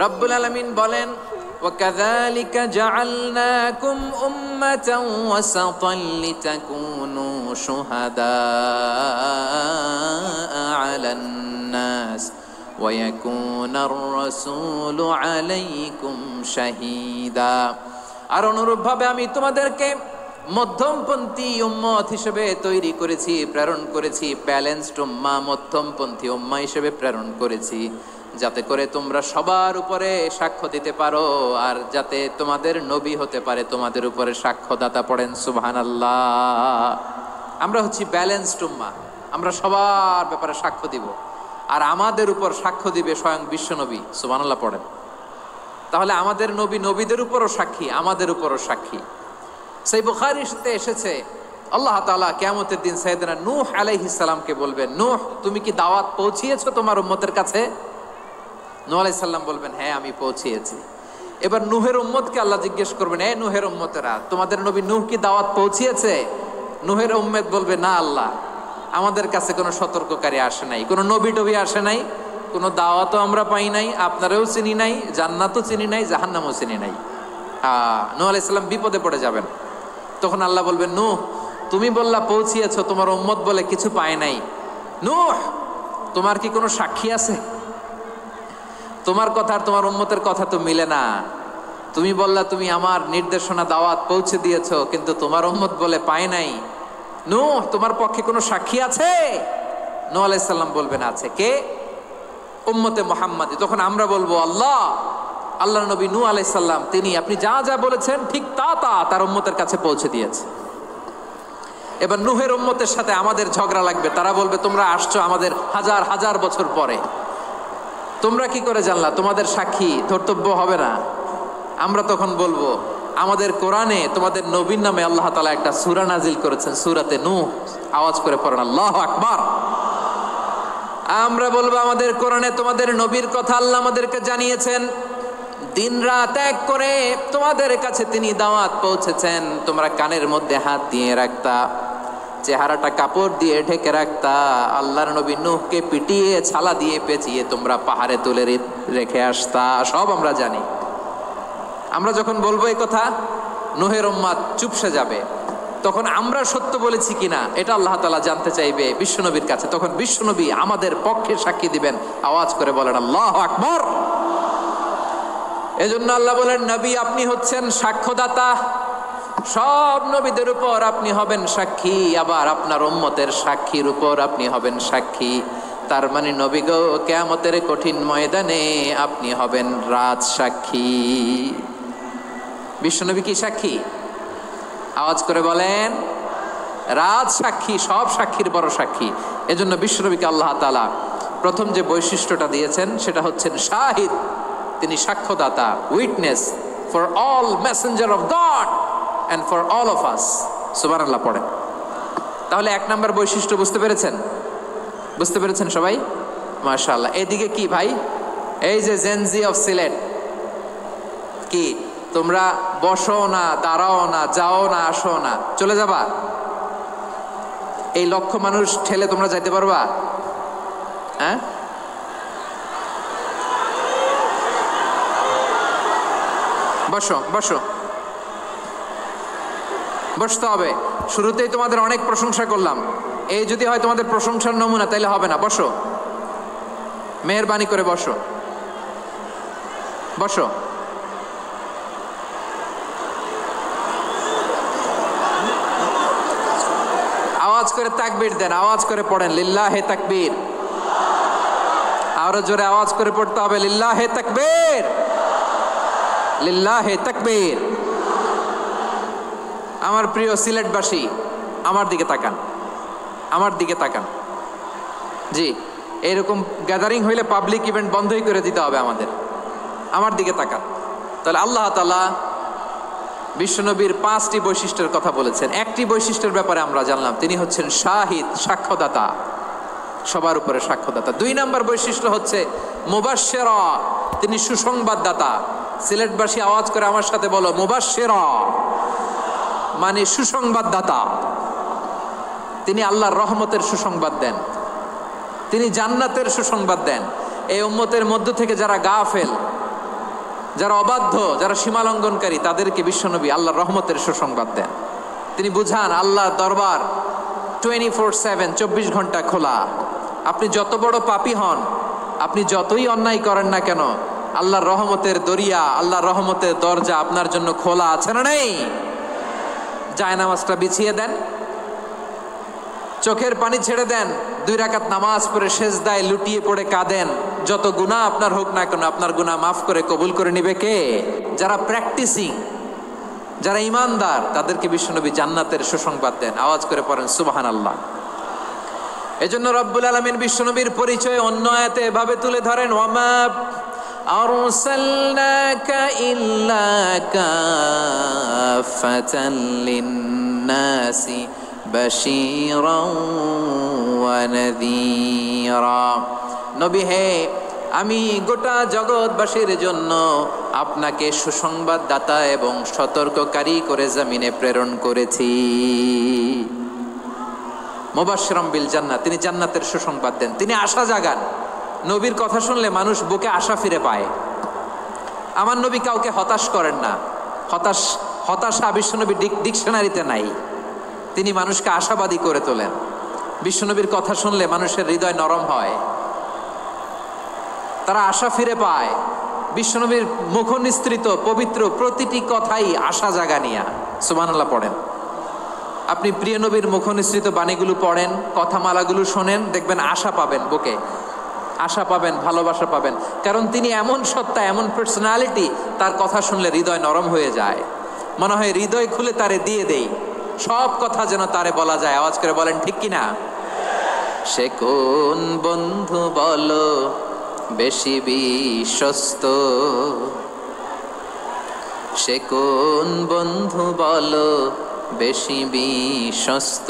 রব্বুল আলামিন বলেন, وَكَذَلِكَ جَعَلْنَاكُمْ أُمَّةً وَسَطًا لِتَكُونُوا شُهَدَاءَ عَلَى النَّاسِ ويكون الرسول عليكم شهيدا। আর অনুরূপভাবে আমি তোমাদেরকে মধ্যমপন্থী উম্মত হিসেবে তৈরি করেছি, প্রেরণ করেছি, ব্যালেন্সড উম্মাহ, মধ্যমপন্থী উম্মাহ হিসেবে প্রেরণ করেছি, যাতে করে তোমরা সবার উপরে সাক্ষ্য দিতে পারো, আর যাতে তোমাদের নবী হতে পারে তোমাদের উপরে সাক্ষ্যদাতা। পড়েন সুবহানাল্লাহ। আমরা হচ্ছি ব্যালেন্সড উম্মাহ, আমরা সবার ব্যাপারে সাক্ষ্য দিব, আর আমাদের উপর সাক্ষ্য দিবে স্বয়ং বিশ্বনবী। সুবহানাল্লাহ পড়েন। তাহলে আমাদের নবী নবীদের উপরও সাক্ষী, আমাদের উপরও সাক্ষী। সেই বুখারীতে এসেছে আল্লাহ তাআলা কিয়ামতের দিন সাইয়েদনা নূহ আলাইহিস সালামকে বলবেন, নূহ তুমি কি দাওয়াত পৌঁছিয়েছো তোমার উম্মতের কাছে? নূহ আলাইহিস সালাম বলবেন, হ্যাঁ আমি পৌঁছিয়েছি। এবার নূহের উম্মতকে আল্লাহ জিজ্ঞেস করবেন, এ নূহের উম্মতেরা, তোমাদের নবী নূহ কি দাওয়াত পৌঁছিয়েছে? নূহের উম্মত বলবে, না আল্লাহ, আমাদের কাছে কোনো সতর্ককারী আসে নাই, কোনো নবী টবি আসে নাই, কোনো দাওয়াতও আমরা পাই নাই, আপনারাও চিনি নাই, জান্নাতও চিনি নাই, জাহান্নামও চিনি নাই। নূহ আলাইহিস সালাম বিপদে পড়ে যাবেন। তখন আল্লাহ বলবেন, নূহ তুমি বললা পৌঁছিয়েছো, তোমার উম্মত বলে কিছু পায় নাই। নূহ তোমার কি কোনো সাক্ষী আছে? তোমার কথা আর তোমার উম্মতের কথা তো মিলে না। তুমি বললা তুমি আমার নির্দেশনা দাওয়াত পৌঁছে দিয়েছো, কিন্তু তোমার উম্মত বলে পায় নাই। নূহ তোমার পক্ষে কোনো সাক্ষী আছে? নূহ আলাইহিস সালাম বলবেন, আছে। কে? উম্মতে মুহাম্মাদি। তখন আমরা বলবো, আল্লাহর নবী নূহ আলাইহিস সালাম তিনি আপনি যা যা বলেছেন ঠিক তা তার উম্মতের কাছে পৌঁছে দিয়েছে। এবার নূহের উম্মতের সাথে আমাদের ঝগড়া লাগবে। তারা বলবে, তোমরা আসছো আমাদের হাজার হাজার বছর পরে, তোমরা কি করে জানলা? তোমাদের সাক্ষী ধর্তব্য হবে না? আমরা তখন বলবো, আমাদের কোরআনে তোমাদের নবীর নামে আল্লাহ তাআলা একটা সূরা নাজিল করেছেন, সূরাতে নূহ। আওয়াজ করে পড়েন আল্লাহু আকবার। আমরা বলবো, আমাদের কোরআনে তোমাদের নবীর কথা আল্লাহ আমাদেরকে জানিয়েছেন, দিন রাত এক করে তোমাদের কাছে তিনি দাওয়াত পৌঁছেছেন। তোমরা কানের মধ্যে হাত দিয়ে রাখতা, চেহারাটা কাপড় দিয়ে ঢেকে রাখতা, আল্লাহর নবী নূহকে পিটিয়ে ছালা দিয়ে পেঁচিয়ে তোমরা পাহাড়ে তুলে রেখে আসতা, সব আমরা জানি। আমরা যখন বলবো এই কথা, নূহের উম্মত চুপসে যাবে। তখন আমরা সত্য বলেছি কিনা এটা আল্লাহ তাআলা জানতে চাইবে বিশ্বনবীর কাছে। তখন বিশ্বনবী আমাদের পক্ষে সাক্ষী দিবেন। আওয়াজ করে বলেন আল্লাহু আকবার। এজন্য আল্লাহ বলেন, নবী আপনি হচ্ছেন সাক্ষ্যদাতা, সব নবীদের উপর আপনি হবেন সাক্ষী, আবার আপনার উম্মতের সাক্ষীর উপর আপনি হবেন সাক্ষী। তার মানে নবী গো, কিয়ামতের কঠিন ময়দানে আপনি হবেন রাজ সাক্ষী। বিশ্বনবী কি সাক্ষী? আওয়াজ করে বলেন, রাজ সাক্ষী, সব সাক্ষীর বড় সাক্ষী। এজন্য বিশ্বনবীকে আল্লাহ তাআলা প্রথম যে বৈশিষ্ট্যটা দিয়েছেন সেটা হচ্ছেন শাহিদ। তিনি সাক্ষ্যদাতা, witness for all messenger of God and for all of us. সুবহানাল্লাহ পড়েন। তাহলে এক নাম্বার বৈশিষ্ট্য বুঝতে পেরেছেন? বুঝতে পেরেছেন সবাই? মাশাআল্লাহ। এদিকে কি ভাই, এই যে জেনজি অফ সিলেট, কি তোমরা বসো না, দাঁড়াও না, যাও না, আসো না, চলে যাবা? এই লক্ষ মানুষ ঠেলে তোমরা যাইতে পারবা? হ্যাঁ, বসো বসো, বসতে হবে। শুরুতেই তোমাদের অনেক প্রশংসা করলাম, এই যদি হয় তোমাদের প্রশংসার নমুনা, তাইলে হবে না। বসো, মেহেরবানি করে বসো, বসো। আওয়াজ করে তাকবীর দেন, আওয়াজ করে পড়েন লিল্লাহে তাকবীর। আরো জোরে আওয়াজ করে পড়তে হবে, লিল্লাহে তাকবীর, লিল্লাহে তাকবীর। আমার প্রিয় সিলেটবাসী, আমার দিকে তাকান, আমার দিকে তাকান। জি, এইরকম গ্যাদারিং হইলে পাবলিক ইভেন্ট বন্ধই করে দিতে হবে আমাদের। আমার দিকে তাকান। তাহলে আল্লাহ তাআলা বিশ্বনবীর 5টি বৈশিষ্ট্যের কথা বলেছেন। একটি বৈশিষ্ট্যের ব্যাপারে আমরা জানলাম, তিনি হচ্ছেন শাহিদ, সাক্ষ্যদাতা, সবার উপরে সাক্ষ্যদাতা। 2 নম্বর বৈশিষ্ট্য হচ্ছে মুবাশশিরা, তিনি সুসংবাদদাতা। সিলেটবাসী আওয়াজ করে আমার সাথে বলো, মুবাশশিরা মানে সুসংবাদদাতা। তিনি আল্লাহর রহমতের সুসংবাদ দেন, তিনি জান্নাতের সুসংবাদ দেন। এই উম্মতের মধ্য থেকে যারা গাফেল, যারা অবাধ্য, যারা সীমালঙ্ঘনকারী, তাদেরকে বিশ্বনবী আল্লাহর রহমতের সুসংবাদ দেন। তিনি বুঝান আল্লাহর দরবার 24/7, 24 ঘন্টা খোলা। আপনি যত বড় পাপী হন, আপনি যতই অন্যায় করেন না কেন, আল্লাহর রহমতের দরিয়া, আল্লাহর রহমতের দরজা আপনার জন্য খোলা আছে না নেই? জায়নামাজটা বিছিয়ে দেন, চোখের পানি ছেড়ে দেন, 2 রাকাত নামাজ পড়ে সেজদায় লুটিয়ে পড়ে কাঁদেন। যত গুনাহ আপনার হোক না কেন, আপনার গুনাহ মাফ করে কবুল করে নিবে কে? যারা প্র্যাকটিসিং, যারা ইমানদার, তাদেরকে বিশ্বনবী জান্নাতের সুসংবাদ দেন। আওয়াজ করে পড়েন সুবহানাল্লাহ। এজন্য রব্বুল আলামিন বিশ্বনবীর পরিচয় অন্য আয়াতে এভাবে তুলে ধরেন, ওয়ামা আরসালনাকা ইল্লা কাফাতান লিন-নাসি বাশীরাও ওয়া নাযীরা। নবী হে, আমি গোটা জগৎবাসীর জন্য আপনাকে সুসংবাদদাতা এবং সতর্ককারী করে জমিনে প্রেরণ করেছি। মুবাশশিরাম বিল জান্নাত, তিনি জান্নাতের সুসংবাদ দেন, তিনি আশা জাগান। নবীর কথা শুনলে মানুষ বুকে আশা ফিরে পায়। আমার নবী কাউকে হতাশ করেন না। হতাশা বিশ্বনবী ডিকশনারিতে নাই। তিনি মানুষকে আশাবাদী করে তোলেন। বিশ্বনবীর কথা শুনলে মানুষের হৃদয় নরম হয়, তারা আশা ফিরে পায়। বিশ্বনবীর মুখ নিঃসৃত পবিত্র প্রতিটি কথাই আশা জাগানিয়া। সুবহানাল্লাহ পড়েন। আপনি প্রিয় নবীর মুখ নিঃসৃত বাণীগুলো পড়েন, কথামালাগুলো শোনেন, দেখবেন আশা পাবেন, বুকে আশা পাবেন, ভালোবাসা পাবেন। কারণ তিনি এমন সত্তা, এমন পার্সোনালিটি, তার কথা শুনলে হৃদয় নরম হয়ে যায়। মনে হয় হৃদয় খুলে তারে দিয়ে দেই, সব কথা যেন তারে বলা যায়। আওয়াজ করে বলেন ঠিক কিনা? সে কোন বন্ধু বলো বেশি বিশ্বস্ত, সে কোন বন্ধু বলো বেশি বিশ্বস্ত,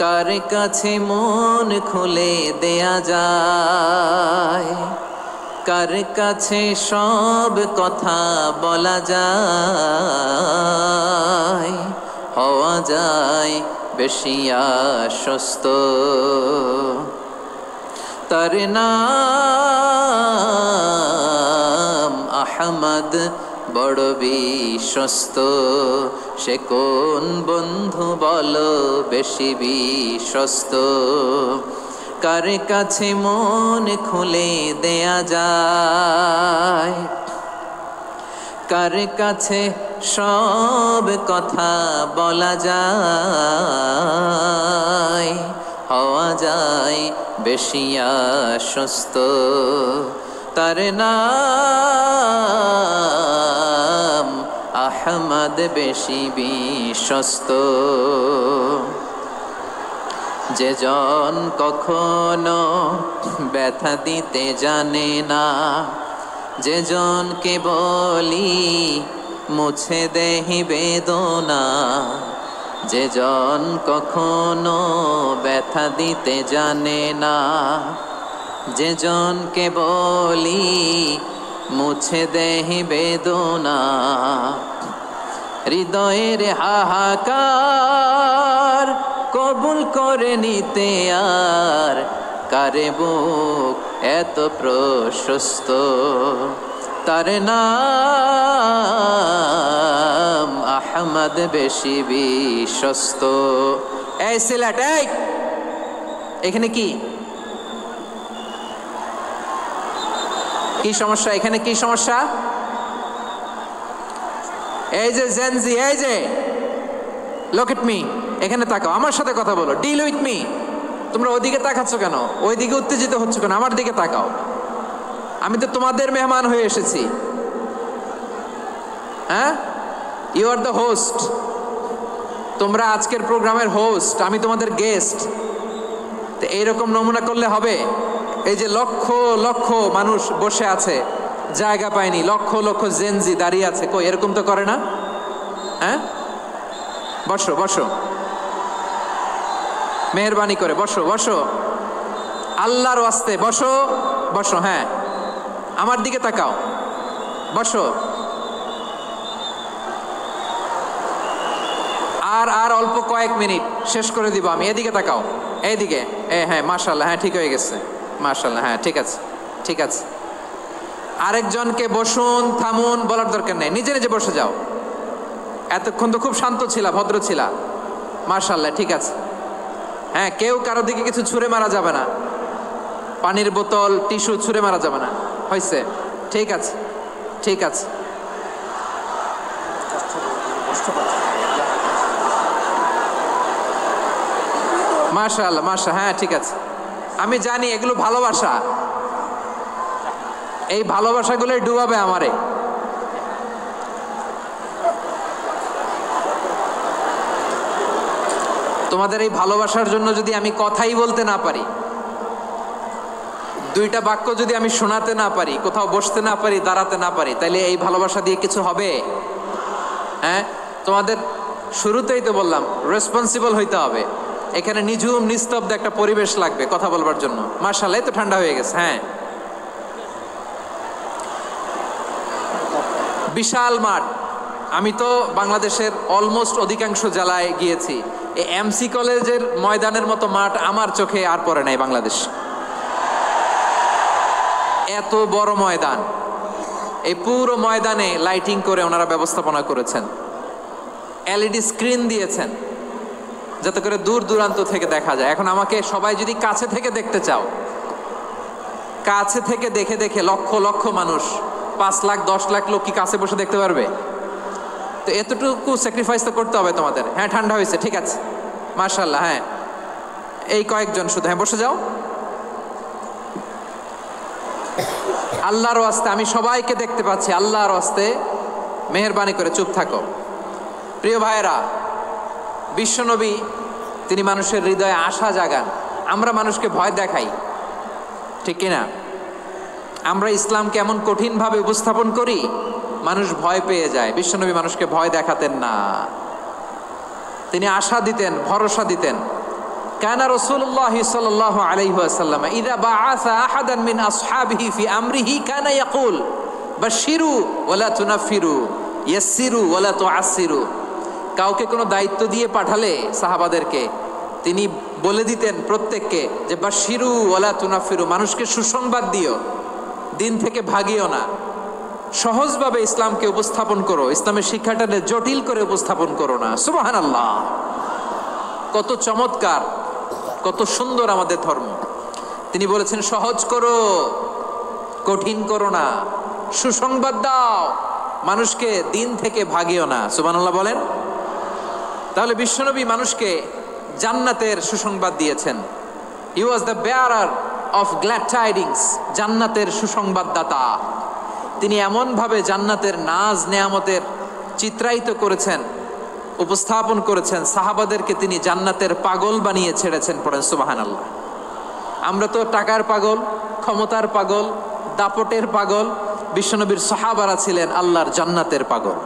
কার কাছে মন খুলে দেয়া যায়, কার কাছে সব কথা বলা যায়, হওয়া যায় বেশি আশ্বস্ত। তার নাম আহমদ, বড় বিশ্বস্ত। সে কোন বন্ধু বলো বেশি বিশ্বস্ত, কার কাছে মন খুলে দেয়া যায়, কার কাছে সব কথা বলা যায়, হওয়া যায় বেশি আশ্বস্ত। তার নাম আহমদ, বেশি বিশ্বস্ত। যে জন কখনো ব্যথা দিতে জানে না, যে জনকে বলি মুছে দেহি বেদনা, যে জন কখনো ব্যথা দিতে জানে না, যে জনকে বলি মুছে দেহি বেদনা, হৃদয়ের হাহাকার কবুল করে নিতে আর কারে বুক এত প্রশস্ত। তার নাম আহমদ, বেশি বিশ্বস্ত। এই সিলেট, এই এখানে কি কি সমস্যা? এখানে কি সমস্যা? এই যে জেনজি, এই যে লুক এট মি, এখানে তাকাও, আমার সাথে কথা বলো, ডিল উইথ মি। তোমরা ওইদিকে তাকাচ্ছ কেন? ওইদিকে উত্তেজিত হচ্ছ কেন? আমার দিকে তাকাও। আমি তো তোমাদের মেহমান হয়ে এসেছি। হ্যাঁ, ইউ আর দ্য হোস্ট। তোমরা আজকের প্রোগ্রামের হোস্ট, আমি তোমাদের গেস্ট। তো এইরকম নমুনা করলে হবে? এই যে লক্ষ লক্ষ মানুষ বসে আছে, জায়গা পায়নি, লক্ষ লক্ষ জেনজি দাঁড়িয়ে আছে, কই এরকম তো করে না? হ্যাঁ, বসো বসো, মেহরবানি করে বসো বসো, আল্লাহর ওয়াস্তে বসো বসো। হ্যাঁ, আমার দিকে তাকাও, বসো। আর অল্প কয়েক মিনিট, শেষ করে দিব আমি। এদিকে তাকাও, এইদিকে। হ্যাঁ, মাশাআল্লাহ, হ্যাঁ ঠিক হয়ে গেছে, মাশাআল্লাহ, হ্যাঁ ঠিক আছে, ঠিক আছে। আরেকজনকে বসুন, থামুন বলার দরকার নেই, নিজে নিজে বসে যাও। এতক্ষণ তো খুব শান্ত ছিলা, ভদ্র ছিলা, মাশাআল্লাহ, ঠিক আছে। হ্যাঁ, কেউ কারো দিকে কিছু ছুঁড়ে মারা যাবে না। পানির বোতল, টিস্যু ছুঁড়ে মারা যাবে না। হয়েছে? ঠিক আছে, ঠিক আছে। মাশাআল্লাহ, হ্যাঁ ঠিক আছে। আমি জানি এগুলো ভালোবাসা, এই ভালোবাসাগুলোই ডুবাবে আমারে। তোমাদের এই ভালোবাসার জন্য যদি আমি কথাই বলতে না পারি, দুইটা বাক্য যদি আমি শোনাতে না পারি, কোথাও বসতে না পারি, দাঁড়াতে না পারি, তাইলে এই ভালোবাসা দিয়ে কিছু হবে? হ্যাঁ, তোমাদের শুরুতেই তো বললাম রেসপন্সিবল হইতে হবে। এখানে নিঝুম নিস্তব্ধ একটা পরিবেশ লাগবে কথা বলবার জন্য। মাশাআল্লাহ, তো ঠান্ডা হয়ে গেছে। হ্যাঁ, বিশাল মাঠ। আমি তো বাংলাদেশের অলমোস্ট অধিকাংশ জেলায় গিয়েছি। এই এমসি কলেজের ময়দানের মতো মাঠ আমার চোখে আর পড়ে নাই বাংলাদেশ। এত বড় ময়দান, এই পুরো ময়দানে লাইটিং করে ওনারা ব্যবস্থাপনা করেছেন, এলইডি স্ক্রিন দিয়েছেন যাতে করে দূর দূরান্ত থেকে দেখা যায়। এখন আমাকে সবাই যদি কাছে থেকে দেখতে চাও, কাছে থেকে দেখে দেখে লক্ষ লক্ষ মানুষ, 5 লাখ 10 লাখ লোক কি কাছে বসে দেখতে পারবে? তো এতটুকু স্যাক্রিফাইস তো করতে হবে তোমাদের। হ্যাঁ, ঠান্ডা হয়েছে, ঠিক আছে, মাশাআল্লাহ। হ্যাঁ, এই কয়েকজন শুধু, হ্যাঁ বসে যাও। আল্লাহর ওয়াস্তে আমি সবাইকে দেখতে পাচ্ছি, আল্লাহর ওয়াস্তে মেহেরবানি করে চুপ থাকো। প্রিয় ভাইয়েরা, বিশ্বনবী তিনি মানুষের হৃদয়ে আশা জাগান। আমরা মানুষকে ভয় দেখাই, ঠিক কিনা? আমরা ইসলামকে এমন কঠিনভাবে উপস্থাপন করি, মানুষ ভয় পেয়ে যায়। বিশ্বনবী মানুষকে ভয় দেখাতেন না, তিনি আশা দিতেন, ভরসা দিতেন। কানা রাসূলুল্লাহ সাল্লাল্লাহু আলাইহি ওয়াসাল্লাম ইযা বাআসা আহাদান মিন আসহাবিহি ফি আমরিহি কানা ইয়াকুল বাশশিরু ওয়ালা তুনাফিরু ইয়াসসিরু ওয়ালা তুআসসিরু। কাউকে কোনো দায়িত্ব দিয়ে পাঠালে সাহাবাদেরকে তিনি বলে দিতেন প্রত্যেককে যে বাশশিরু ওয়ালা তুনাফিরু, মানুষকে সুসংবাদ দিও, দিন থেকে ভাগিও না, সহজভাবে ইসলামকে উপস্থাপন করো, ইসলামের শিক্ষাটাকে জটিল করে উপস্থাপন করো না। সুবহানাল্লাহ, কত চমৎকার, কত সুন্দর আমাদের ধর্ম। তিনি বলেছেন সহজ করো, কঠিন করো না, সুসংবাদ দাও, মানুষকে দিন থেকে ভাগিও না। সুবহানাল্লাহ বলেন। তাহলে বিশ্বনবী মানুষকে জান্নাতের সুসংবাদ দিয়েছেন। He was the bearer of glad tidings, জান্নাতের সুসংবাদদাতা। তিনি এমনভাবে জান্নাতের নাজ নেয়ামতের চিত্রায়িত করেছেন, উপস্থাপন করেছেন, সাহাবাদেরকে তিনি জান্নাতের পাগল বানিয়ে ছেড়েছেন। পড়েন সুবহানাল্লাহ। আমরা তো টাকার পাগল, ক্ষমতার পাগল, দাপটের পাগল। বিশ্বনবীর সাহাবারা ছিলেন আল্লাহর জান্নাতের পাগল।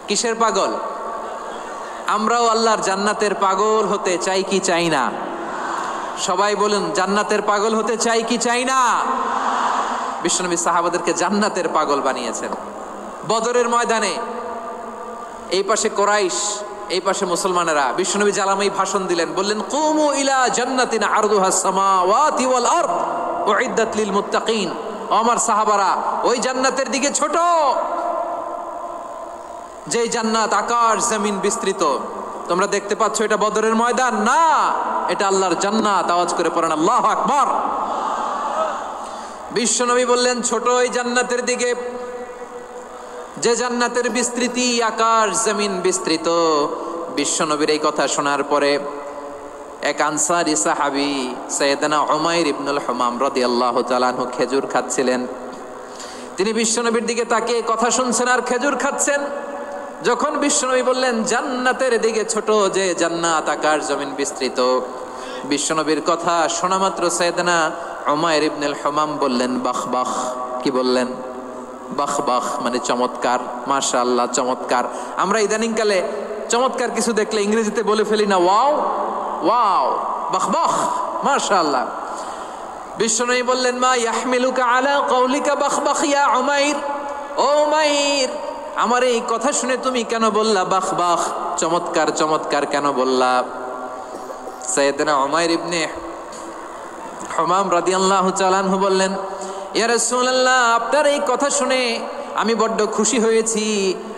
কিসের পাগল? আমরাও আল্লাহর জান্নাতের পাগল হতে চাই কি চাই না? সবাই বলুন, জান্নাতের পাগল হতে চাই কি চাই না? বিশ্বনবী সাহাবাদেরকে জান্নাতের পাগল বানিয়েছেন। বদরের ময়দানে এই পাশে কোরাইশ, এই পাশে মুসলমানেরা। বিশ্বনবী জালামাই ভাষণ দিলেন, বললেন কুমু ইলা জান্নাতিন আরদুহাস সামাওয়াতি ওয়াল আরদ উইদ্দাত লিল মুত্তাকিন। আমার সাহাবারা, ওই জান্নাতের দিকে ছোট, যে জান্নাত আকাশ জমিন বিস্তৃত। তোমরা দেখতে পাচ্ছ এটা বদরের ময়দান না, এটা আল্লাহর জান্নাত। আওয়াজ করে পড়েন আল্লাহু আকবার। বিশ্বনবী বললেন ছোট ওই জান্নাতের দিকে, যে জান্নাতের বিস্তৃতি আকাশ জমিন বিস্তৃত। বিশ্বনবীর এই কথা শোনার পরে এক আনসারী সাহাবী সাইয়েদনা উমাইর ইবনুল হুমাম রাদিয়াল্লাহু তাআলা আনহু খেজুর খাচ্ছিলেন। তিনি বিশ্বনবীর দিকে তাকিয়ে কথা শুনছেন আর খেজুর খাচ্ছেন। যখন বিশ্বনবী বললেন জান্নাতের দিকে ছোট, যে জান্নাত আকাশ জমিন বিস্তৃত, বিশ্বনবীর কথা শোনা মাত্র সাইয়েদনা উমাইর ইবনুল হুমাম বললেন বাখ বাখ। কি বললেন? বাখ বাখ মানে চমৎকার, মাশাআল্লাহ চমৎকার। আমরা ইদানিং কালে চমৎকার কিছু দেখলে ইংরেজিতে বলে ফেলি না ওয়াও ওয়াও, বাখ বাখ, মাশাআল্লাহ। বিশ্বনবী বললেন মা ইয়াহমিলুকা আলা কওলিকা বাখ বাখ ইয়া উমাইর। ও উমাইর, আমার এই কথা শুনে তুমি কেন বললা বাখ বাখ, চমৎকার চমৎকার কেন বললা? সাইয়েদনা উমাইর ইবনে হুমাম রাদিয়াল্লাহু তাআলা আনহু বললেন ইয়া রাসূলুল্লাহ, আপনার এই কথা শুনে আমি বড্ড খুশি হয়েছি,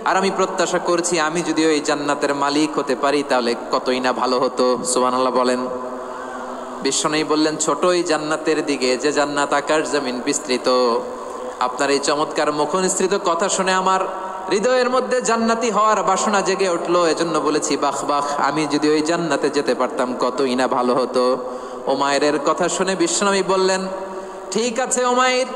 আর আমি প্রত্যাশা করছি আমি যদি ওই জান্নাতের মালিক হতে পারি তাহলে কতই না ভালো হতো। সুবহানাল্লাহ বলেন। বিশ্বনবী বললেন, ছোট ওই জান্নাতের দিকে যে জান্নাত আকাশ জমিন বিস্তৃত। আপনার এই চমৎকার মুখনিসৃত কথা শুনে আমার হৃদয়ের মধ্যে জান্নাতি হওয়ার বাসনা জেগে উঠলো। এজন্য বলেছি, বাহ বাহ, আমি যদি ওই জান্নাতে যেতে পারতাম কতই না ভালো হতো। উমাইরের কথা শুনে বিশ্বনবী বললেন, ঠিক আছে উমাইর,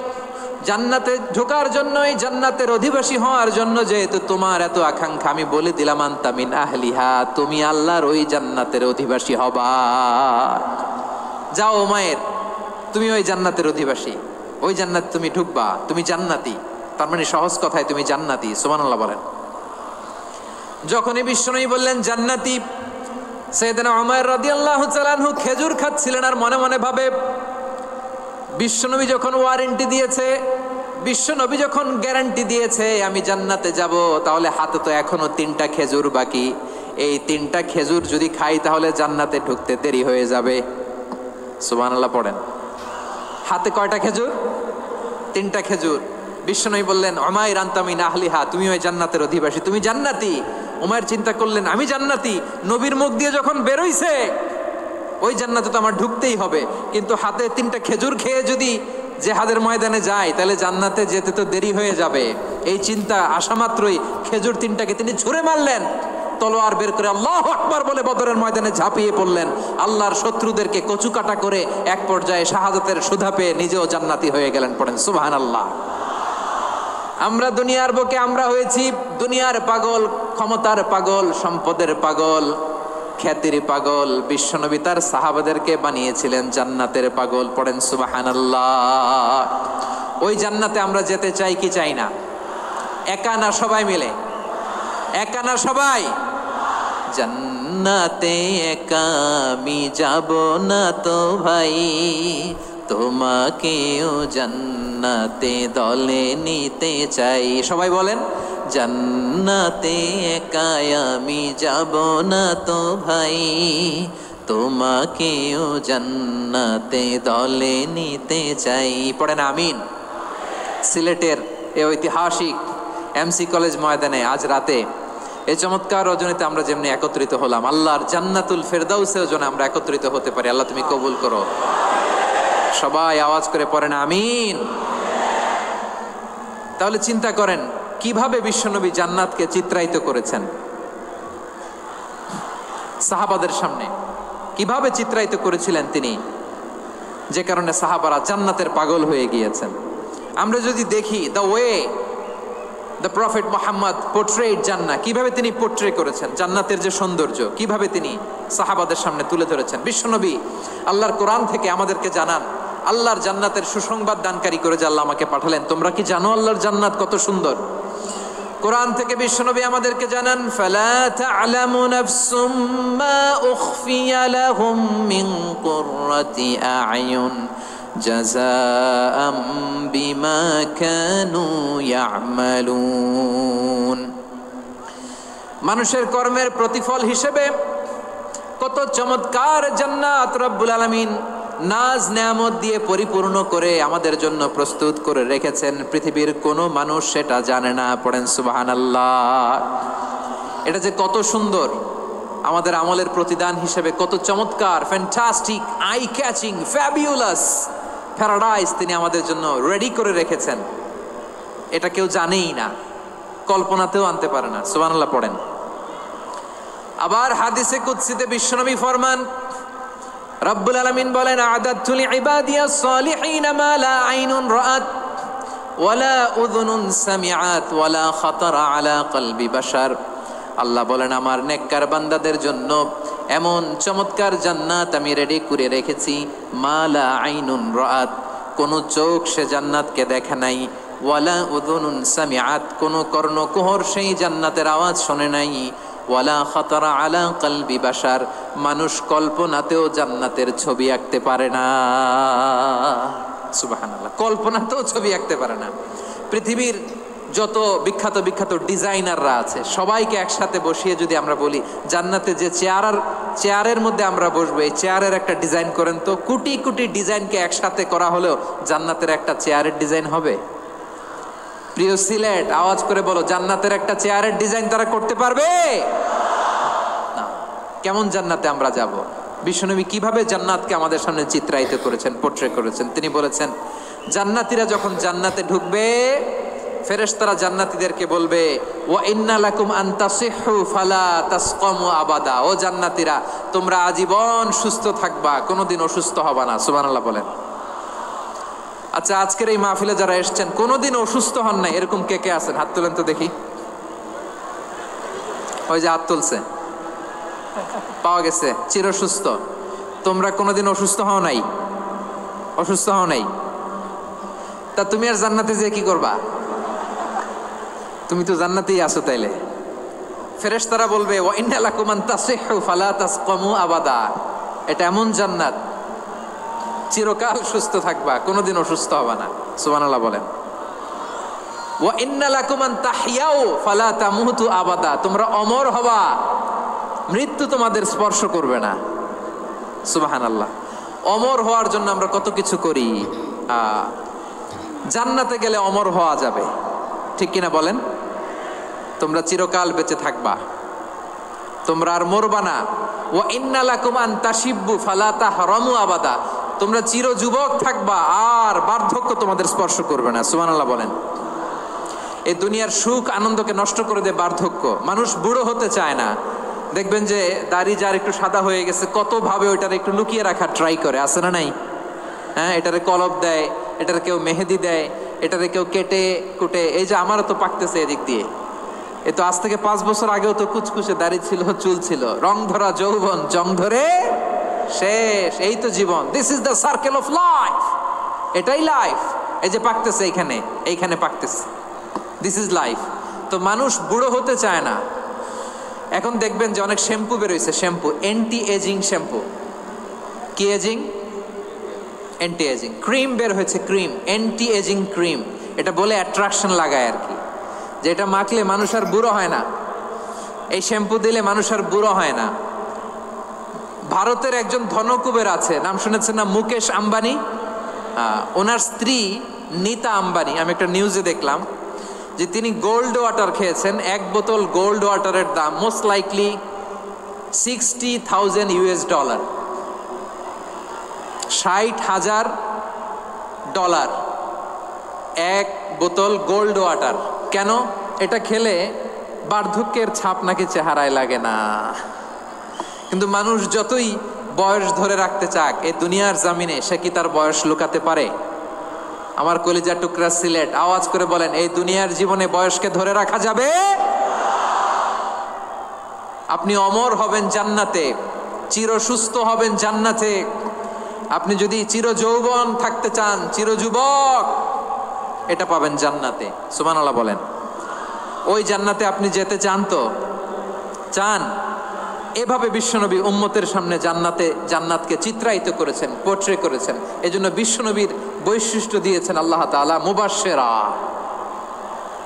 জান্নাতে ঢোকার জন্য, এই জান্নাতের অধিবাসী হওয়ার জন্য যেহেতু তোমার এত আকাঙ্ক্ষা, আমি বলে দিলাম, আনতা মিন আহলিহা, তুমি আল্লাহর ওই জান্নাতের অধিবাসী হবা। যাও উমাইর, তুমি ওই জান্নাতের অধিবাসী, ওই জান্নাত তুমি ঢুকবা, তুমি জান্নাতি। তার মানে সহজ কথায় তুমি জান্নাতি। সুবহানাল্লাহ বলেন। যখনই বিশ্বনবী বললেন জান্নাতি, সাইয়েদনা উমাইর রাদিয়াল্লাহু তাআলা আনহু খেজুর খাচ্ছিলেন আর মনে মনে ভাবে, বিশ্বনবী যখন ওয়ারেন্টি দিয়েছে, বিশ্বনবী যখন গ্যারান্টি দিয়েছে আমি জান্নাতে যাব, তাহলে হাতে তো এখনো 3টা খেজুর বাকি। এই 3টা খেজুর যদি খাই তাহলে জান্নাতে ঢুকতে দেরি হয়ে যাবে। সুবহানাল্লাহ পড়েন। হাতে কয়টা খেজুর? 3টা খেজুর। বিশ্বনবী বললেন, উমাইর আনতা মিন আহলিহা, তুমি ওই জান্নাতের অধিবাসী, তুমি জান্নাতি। উমাইর চিন্তা করলেন, আমি জান্নাতি, নবীর মুখ দিয়ে যখন বেরোইছে ওই জান্নাতে তো আমার ঢুকতেই হবে, কিন্তু হাতে 3টা খেজুর খেয়ে যদি জিহাদের ময়দানে যায় তাহলে জান্নাতে যেতে তো দেরি হয়ে যাবে। এই চিন্তা আসা মাত্রই খেজুর 3টাকে তিনি ছুঁড়ে মারলেন, তলোয়ার বের করে আল্লাহু আকবার বলে বদরের ময়দানে ঝাঁপিয়ে পড়লেন। আল্লাহর শত্রুদেরকে কচুকাটা করে এক পর্যায়ে শাহাদাতের সুধা পেয়ে নিজেও জান্নাতি হয়ে গেলেন। পড়েন সুবহানাল্লাহ। আমরা দুনিয়ার বুকে আমরা হয়েছি দুনিয়ার পাগল, ক্ষমতার পাগল, সম্পদের পাগল, খ্যাতির পাগল। বিশ্বনবী তার সাহাবাদেরকে বানিয়েছিলেন জান্নাতের পাগল। পড়েন সুবহানাল্লাহ। ওই জান্নাতে আমরা যেতে চাই কি চাই না? একা না সবাই মিলে? একা না সবাই? জান্নাতে একা আমি যাব না তো ভাই, তোমাকেও জান্নাতে দলে নিতে চাই। সবাই বলেন, জান্নাতে একা আমি যাব না তো ভাই, তোমাকেও জান্নাতে দলে নিতে চাই। পড়েন আমিন। সিলেটের এই ঐতিহাসিক এমসি কলেজ ময়দানে আজ রাতে এই চমৎকার রজনীতে আমরা যেমনি একত্রিত হলাম, আল্লাহর জান্নাতুল ফেরদাউসেও যেন আমরা একত্রিত হতে পারি। আল্লাহ তুমি কবুল করো। সবাই আওয়াজ করে পড়েন আমিন। তাহলে চিন্তা করেন কিভাবে বিশ্বনবী জান্নাতকে চিত্রায়িত করেছেন সাহাবাদের সামনে, কিভাবে চিত্রায়িত করেছিলেন তিনি, যে কারণে সাহাবারা জান্নাতের পাগল হয়ে গিয়েছেন। আমরা যদি দেখি the way the prophet Muhammad portrait জান্নাত, কিভাবে তিনি পোর্ট্রে করেছেন জান্নাতের যে সৌন্দর্য, কিভাবে তিনি সাহাবাদের সামনে তুলে ধরেছেন। বিশ্বনবী আল্লাহর কোরআন থেকে আমাদেরকে জানান, আল্লাহর জান্নাতের সুসংবাদ দানকারী করে যে আল্লাহ আমাকে পাঠালেন। তোমরা কি জানো আল্লাহর জান্নাত কত সুন্দর? কোরআন থেকে বিশ্বনবী আমাদেরকে জানান, ফালা তা'লামু নাফসুম মা উখফিয়া লাহুম মিন কুররাতি আ'য়ুন জাযাআম বিমা কানু ইয়া'মালুন। মানুষের কর্মের প্রতিফল হিসেবে কত চমৎকার জান্নাত রব্বুল আলামিন নাজ নেয়ামত দিয়ে পরিপূর্ণ করে আমাদের জন্য প্রস্তুত করে রেখেছেন। পৃথিবীর কোনো মানুষ সেটা জানে না। পড়েন সুবহানাল্লাহ। এটা যে কত সুন্দর, আমাদের আমলের প্রতিদান হিসেবে কত চমৎকার, fantastic, eye catching, fabulous paradise তিনি আমাদের জন্য রেডি করে রেখেছেন। এটা কেউ জানেই না, কল্পনাতেও আনতে পারে না। সুবহানাল্লাহ পড়েন। আবার হাদিসে কুদসিতে বিশ্বনবী ফরমান, রব্বুল আলামিন বলেন, আ'দাতু লিইবাদিয়াস সালিহিনা মা লা আইনুন রাআত ওয়ালা উযুনুন সামিআত ওয়ালা খাতারা আলা কলবি বাশার। আল্লাহ বলেন, আমার নেককার বান্দাদের জন্য এমন চমৎকার জান্নাত আমি রেডি করে রেখেছি, মা লা আইনুন রাআত, কোন চোখ সে জান্নাতকে দেখে নাই, ওয়ালা উযুনুন সামিআত, কোন কর্ণকুহর সেই জান্নাতের আওয়াজ শোনে নাই, ওয়ালা খাতারা আলা কলবি বাশার, মানুষ কল্পনাতেও জান্নাতের ছবি আঁকতে পারে না। সুবহানাল্লাহ, কল্পনাতেও ছবি আঁকতে পারে না। পৃথিবীর যত বিখ্যাত বিখ্যাত ডিজাইনাররা আছে সবাইকে একসাথে বসিয়ে যদি আমরা বলি জান্নাতে যে চেয়ারের মধ্যে আমরা বসবো, এই চেয়ারের একটা ডিজাইন করেন তো, কোটি কোটি ডিজাইনকে একসাথে করা হলেও জান্নাতের একটা চেয়ারের ডিজাইন হবে? প্রিয় সিলেট, আওয়াজ করে বলো, জান্নাতের একটা চেয়ারের ডিজাইন তারা করতে পারবে না। কেমন জান্নাতে আমরা যাব? বিশ্বনবী কিভাবে জান্নাতকে আমাদের সামনে চিত্রায়িত করেছেন, পোট্রে করেছেন। তিনি বলেছেন, জান্নাতীরা যখন জান্নাতে ঢুকবে, ফেরেশতারা জান্নাতীদেরকে বলবে, ওয়া ইন্না লাকুম আন তাসিহু ফালা তাসকামু আবাদা। ও জান্নাতীরা, তোমরা আজীবন সুস্থ থাকবা, কোনোদিন অসুস্থ হবা না। সুবহানাল্লাহ বলেন। আচ্ছা, আজকের এই মাহফিলে যারা এসেছেন কোনোদিন অসুস্থ হন নাই, এরকম কে কে আছেন? হাত তুলেন তো দেখি। ওই যে হাত তুলছে, পাওয়া গেছে, চিরসুস্থ। তোমরা কোনোদিন অসুস্থ হও নাই? অসুস্থ হও নাই? তা তুমি আর জান্নাতে যে কি করবা? তুমি তো জান্নাতেই আছো তাইলে। ফেরেশতারা বলবে, ওয়া ইন্না লাকুম আন তাসিহু ফালা তাসকামু আবাদা। এটা এমন জান্নাত, চিরকাল সুস্থ থাকবা, কোনোদিন অসুস্থ হবা না। সুবহানাল্লাহ বলেন। ওয়া ইন্না লাকুম আন তাহইয়াউ ফালা তামুতু আবাদা। তোমরা অমর হবা, মৃত্যু তোমাদের স্পর্শ করবে না। সুবহানাল্লাহ। অমর হওয়ার জন্য আমরা কত কিছু করি। জান্নাতে গেলে অমর হওয়া যাবে, ঠিক কিনা বলেন? তোমরা চিরকাল বেঁচে থাকবা, তোমরা আর মরবা না। ওয়া ইন্না লাকুম আন তাশিব্বু ফালা তাহরামু আবাদা। তোমরা চির যুবক থাকবা, আর বার্ধক্য তোমাদের স্পর্শ করবে না। সুবহানাল্লাহ বলেন। এই দুনিয়ার সুখ আনন্দকে নষ্ট করে দেয় বার্ধক্য। মানুষ বুড়ো হতে চায় না। দেখবেন যে দাড়ি যার একটু সাদা হয়ে গেছে, কত ভাবে ওইটার একটু লুকিয়ে রাখার ট্রাই করে, আছে না নাই? হ্যাঁ, এটারে কলপ দেয়, এটার কেউ মেহেদি দেয়, এটারে কেউ কেটে কুটে। এই যে আমারও তো পাকতেছে এদিক দিয়ে। এ তো আজ থেকে 5 বছর আগেও তো কুচকুচে দাড়ি ছিল, চুল ছিল, রং ধরা যৌবন, জং ধরে শেষ। এই তো জীবন। This is the circle of life. এটাই লাইফ। এই যে পাকতেছে এইখানে, এইখানে পাকতেছে, দিস ইজ লাইফ। তো মানুষ বুড়ো হতে চায় না। এখন দেখবেন যে অনেক শ্যাম্পু বেরোইছে, শ্যাম্পু, অ্যান্টি এজিং শ্যাম্পু। কি এজিং? Anti ageing. ক্রিম বের হয়েছে, ক্রিম, অ্যান্টি এজিং ক্রিম। এটা বলে অ্যাট্রাকশন লাগায় আর কি, যে এটা মাখলে মানুষ আর বুড়ো হয় না, এই শ্যাম্পু দিলে মানুষ আর বুড়ো হয় না। ভারতের একজন ধনকুবের আছে, নাম শুনেছেন না? মুকেশ আম্বানি। ওনার স্ত্রী নীতা আম্বানি, আমি একটা নিউজে দেখলাম যে তিনি গোল্ড ওয়াটার খেয়েছেন। 1 বোতল গোল্ড ওয়াটারের দাম মোস্ট লাইকলি $60,000 $60,000 1 বোতল গোল্ড ওয়াটার। কেন? এটা খেলে বার্ধক্যের ছাপ নাকি চেহারায় লাগে না। কিন্তু মানুষ যতই বয়স ধরে রাখতে চাক এই দুনিয়ার জামিনে, সে কি তার বয়স লুকাতে পারে? আমার কলিজা টুকরা সিলেট, আওয়াজ করে বলেন, এই দুনিয়ার জীবনে বয়সকে ধরে রাখা যাবে? আপনি অমর হবেন জান্নাতে, চির সুস্থ হবেন জান্নাতে। আপনি যদি চির যৌবন থাকতে চান, চির যুবক, এটা পাবেন জান্নাতে। সুবহানাল্লাহ বলেন। ওই জান্নাতে আপনি যেতে চান তো? চান? এভাবে বিশ্বনবী উম্মতের সামনে জান্নাতকে চিত্রায়িত করেছেন, পোট্রে করেছেন। এজন্য বিশ্বনবীর বৈশিষ্ট্য দিয়েছেন আল্লাহ তাআলা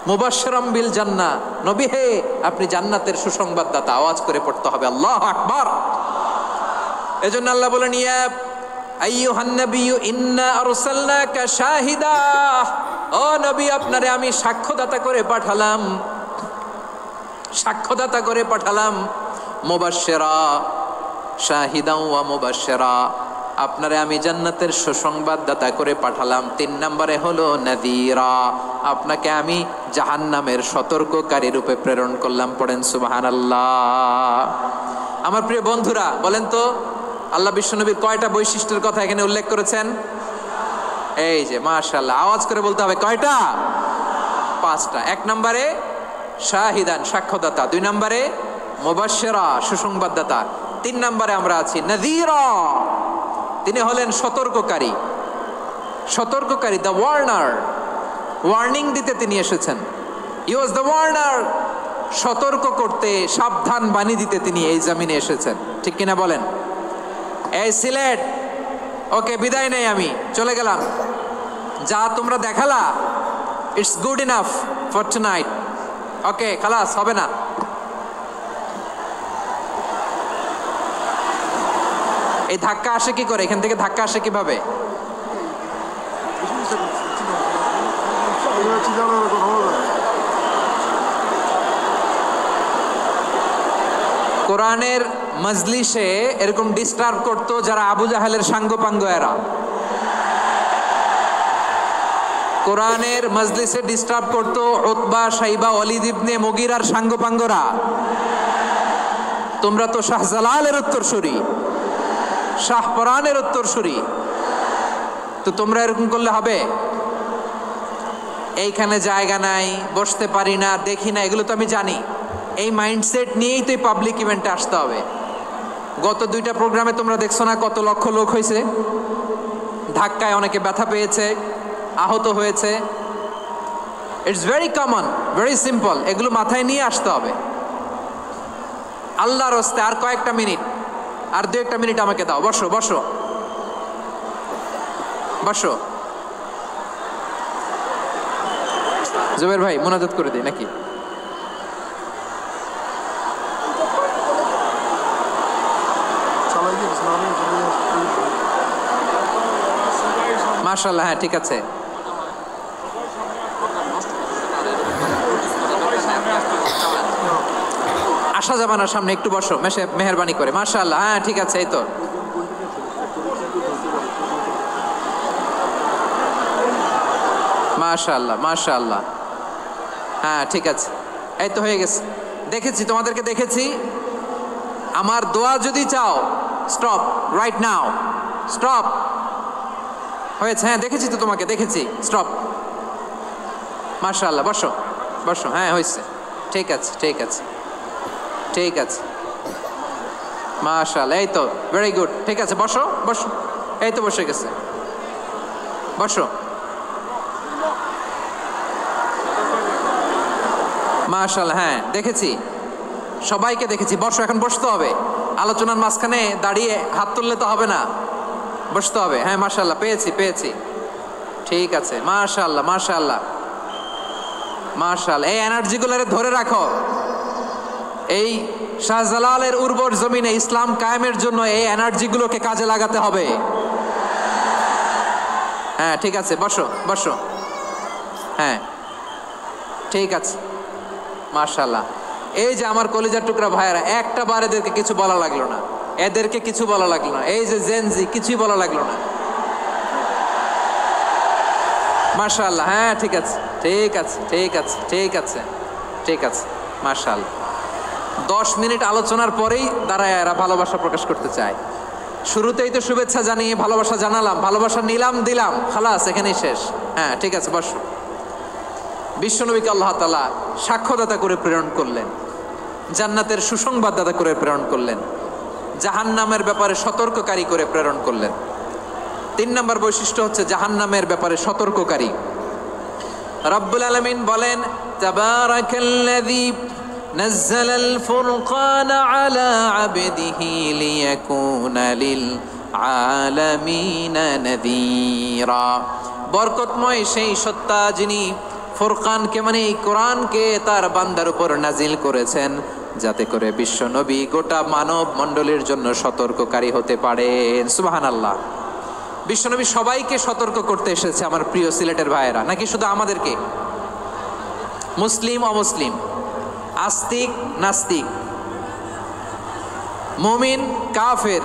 মুবাশশিরাম বিল জান্নাহ। নবী হে, আপনি জান্নাতের সুসংবাদদাতা। আওয়াজ করে পড়তে হবে আল্লাহু আকবার। এজন্য আল্লাহ বলেন, ইয়া আইয়ুহান নাবিয়্যু ইন্না আরসালনাকা শাহিদা। ও নবী, আপনারে আমি সাক্ষ্যদাতা করে পাঠালাম, সাক্ষ্যদাতা করে পাঠালাম। মুবাশশিরা, শাহিদা ওয়া মুবাশশিরা, আপনারে আমি জান্নাতের সুসংবাদদাতা করে পাঠালাম। 3 নম্বরে হলো নাযীরা, আপনাকে আমি জাহান্নামের সতর্ককারী রূপে প্রেরণ করলাম। পড়েন সুবহানাল্লাহ। আমার প্রিয় বন্ধুরা, বলেন তো আল্লাহ বিশ্বনবীর কয়টা বৈশিষ্ট্যের কথা এখানে উল্লেখ করেছেন? এই যে মাশাআল্লাহ, আওয়াজ করে বলতে হবে, কয়টা? 5টা। 1 নম্বরে শাহিদান, সাক্ষ্যদাতা। 2 নম্বরে মুবাশশিরা, সুসংবাদদাতা। 3 নম্বরে আমরা আছি নাযীরা, তিনি হলেন সতর্ককারী। সতর্ককারী, দ্য ওয়ার্নার, ওয়ার্নিং দিতে তিনি এসেছেন। হি ওয়াজ দ্য ওয়ার্নার, সতর্ক করতে, সাবধান বাণী দিতে তিনি এই জমিনে এসেছেন। ঠিক কিনা বলেন? এই সিলেট, ওকে, বিদায় নেই, আমি চলে গেলাম। যা তোমরা দেখালা, it's good enough for tonight. Okay, খালাস, হবে না। এই ধাক্কা আসে কি করে? এখান থেকে ধাক্কা আসে কিভাবে? কোরআনের মজলিসে এরকম ডিস্টার্ব করতো যারা আবু জাহেলের সাঙ্গপাঙ্গ এরা। কোরআনের মজলিসে ডিস্টার্ব করতো উতবা, শাইবা, ওয়ালিদ ইবনে মুগীরার সাঙ্গপাঙ্গরা। তোমরা তো শাহজালালের উত্তরসূরি, শাহপরানের উত্তরসূরি, তো তোমরা এরকম করলে হবে? এইখানে জায়গা নাই, বসতে পারি না, দেখি না, এগুলো তো আমি জানি। এই মাইন্ডসেট নিয়েই তো এই পাবলিক ইভেন্টে আসতে হবে। গত 2টা প্রোগ্রামে তোমরা দেখছো না কত লক্ষ লোক হয়েছে, ধাক্কায় অনেকে ব্যথা পেয়েছে, আহত হয়েছে। It's very common, very simple, এগুলো মাথায় নিয়ে আসতে হবে। আল্লাহর হস্তে আর কয়েকটা মিনিট, আর 2-1 মিনিট আমাকে দাও। বসো বসো বসো। জুবের ভাই মোনাজাত করে দিই নাকি? মাশাআল্লাহ, হ্যাঁ ঠিক আছে। আসা যাবে না সামনে, একটু বসো মেহেরবানি করে। মাশাআল্লাহ, হ্যাঁ ঠিক আছে। এই তো মাশাআল্লাহ মাশাআল্লাহ, হ্যাঁ ঠিক আছে, এই তো হয়ে গেছে। দেখেছি তোমাদেরকে, দেখেছি। আমার দোয়া যদি চাও, স্টপ রাইট নাও, স্টপ। হয়েছে, হ্যাঁ দেখেছি তো তোমাকে, দেখেছি, স্টপ। মাশাআল্লাহ, বসো বসো, হ্যাঁ হয়েছে, ঠিক আছে ঠিক আছে ঠিক আছে। মাশাআল্লাহ, এই তো ভেরি গুড, ঠিক আছে, বসো বসো। এই তো বসে গেছে, বসো। মাশাআল্লাহ, হ্যাঁ দেখেছি, সবাইকে দেখেছি। বসো, এখন বসতে হবে। আলোচনার মাঝখানে দাঁড়িয়ে হাত তুললে তো হবে না, বসতে হবে। হ্যাঁ মাশাআল্লাহ, পেয়েছি পেয়েছি, ঠিক আছে। মাশাআল্লাহ মাশাআল্লাহ মাশাআল্লাহ, এই এনার্জিগুলোরে ধরে রাখো। এই শাহজালালের উর্বর জমিনে ইসলাম কায়েমের জন্য এই এনার্জিগুলোকে কাজে লাগাতে হবে। হ্যাঁ ঠিক আছে, বসো বসো, হ্যাঁ ঠিক আছে। মাশাআল্লাহ, এই যে আমার কলিজার টুকরা ভাইয়েরা, একটা বার এদেরকে কিছু বলা লাগলো না, এদেরকে কিছু বলা লাগলো না। এই যে জেনজি, কিছুই বলা লাগলো না। মাশাআল্লাহ, হ্যাঁ ঠিক আছে ঠিক আছে ঠিক আছে ঠিক আছে ঠিক আছে। মাশাআল্লাহ, 10 মিনিট আলোচনার পরেই দাঁড়ায় এরা ভালোবাসা প্রকাশ করতে চায়। শুরুতেই তো শুভেচ্ছা জানিয়ে ভালোবাসা জানালাম, ভালোবাসা নিলাম, দিলাম, খালাস, এখানেই শেষ। হ্যাঁ ঠিক আছে, বসো। বিশ্বনবীকে আল্লাহ তাআলা সাক্ষ্যদাতা করে প্রেরণ করলেন, জান্নাতের সুসংবাদদাতা করে প্রেরণ করলেন, জাহান্নামের ব্যাপারে সতর্ককারী করে প্রেরণ করলেন। 3 নম্বর বৈশিষ্ট্য হচ্ছে জাহান্নামের ব্যাপারে সতর্ককারী। রব্বুল আলামিন বলেন, তাবারাকাল্লাযী নাযালাল ফুরকানা আলা আবদিহি লিয়াকুনা লিল আলামিনা নাযীরা। বরকতময় সেই সত্তা যিনি ফুরকানকে, মানে এই কোরআনকে তার বান্দার উপর নাজিল করেছেন, যাতে করে বিশ্ব নবী গোটা মানব মণ্ডলীর জন্য সতর্ককারী হতে পারেন। সুবহানাল্লাহ। বিশ্বনবী সবাইকে সতর্ক করতে এসেছে, আমার প্রিয় সিলেটের ভাইয়েরা, নাকি শুধু আমাদেরকে? মুসলিম অমুসলিম, আস্তিক নাস্তিক, মুমিন কাফের,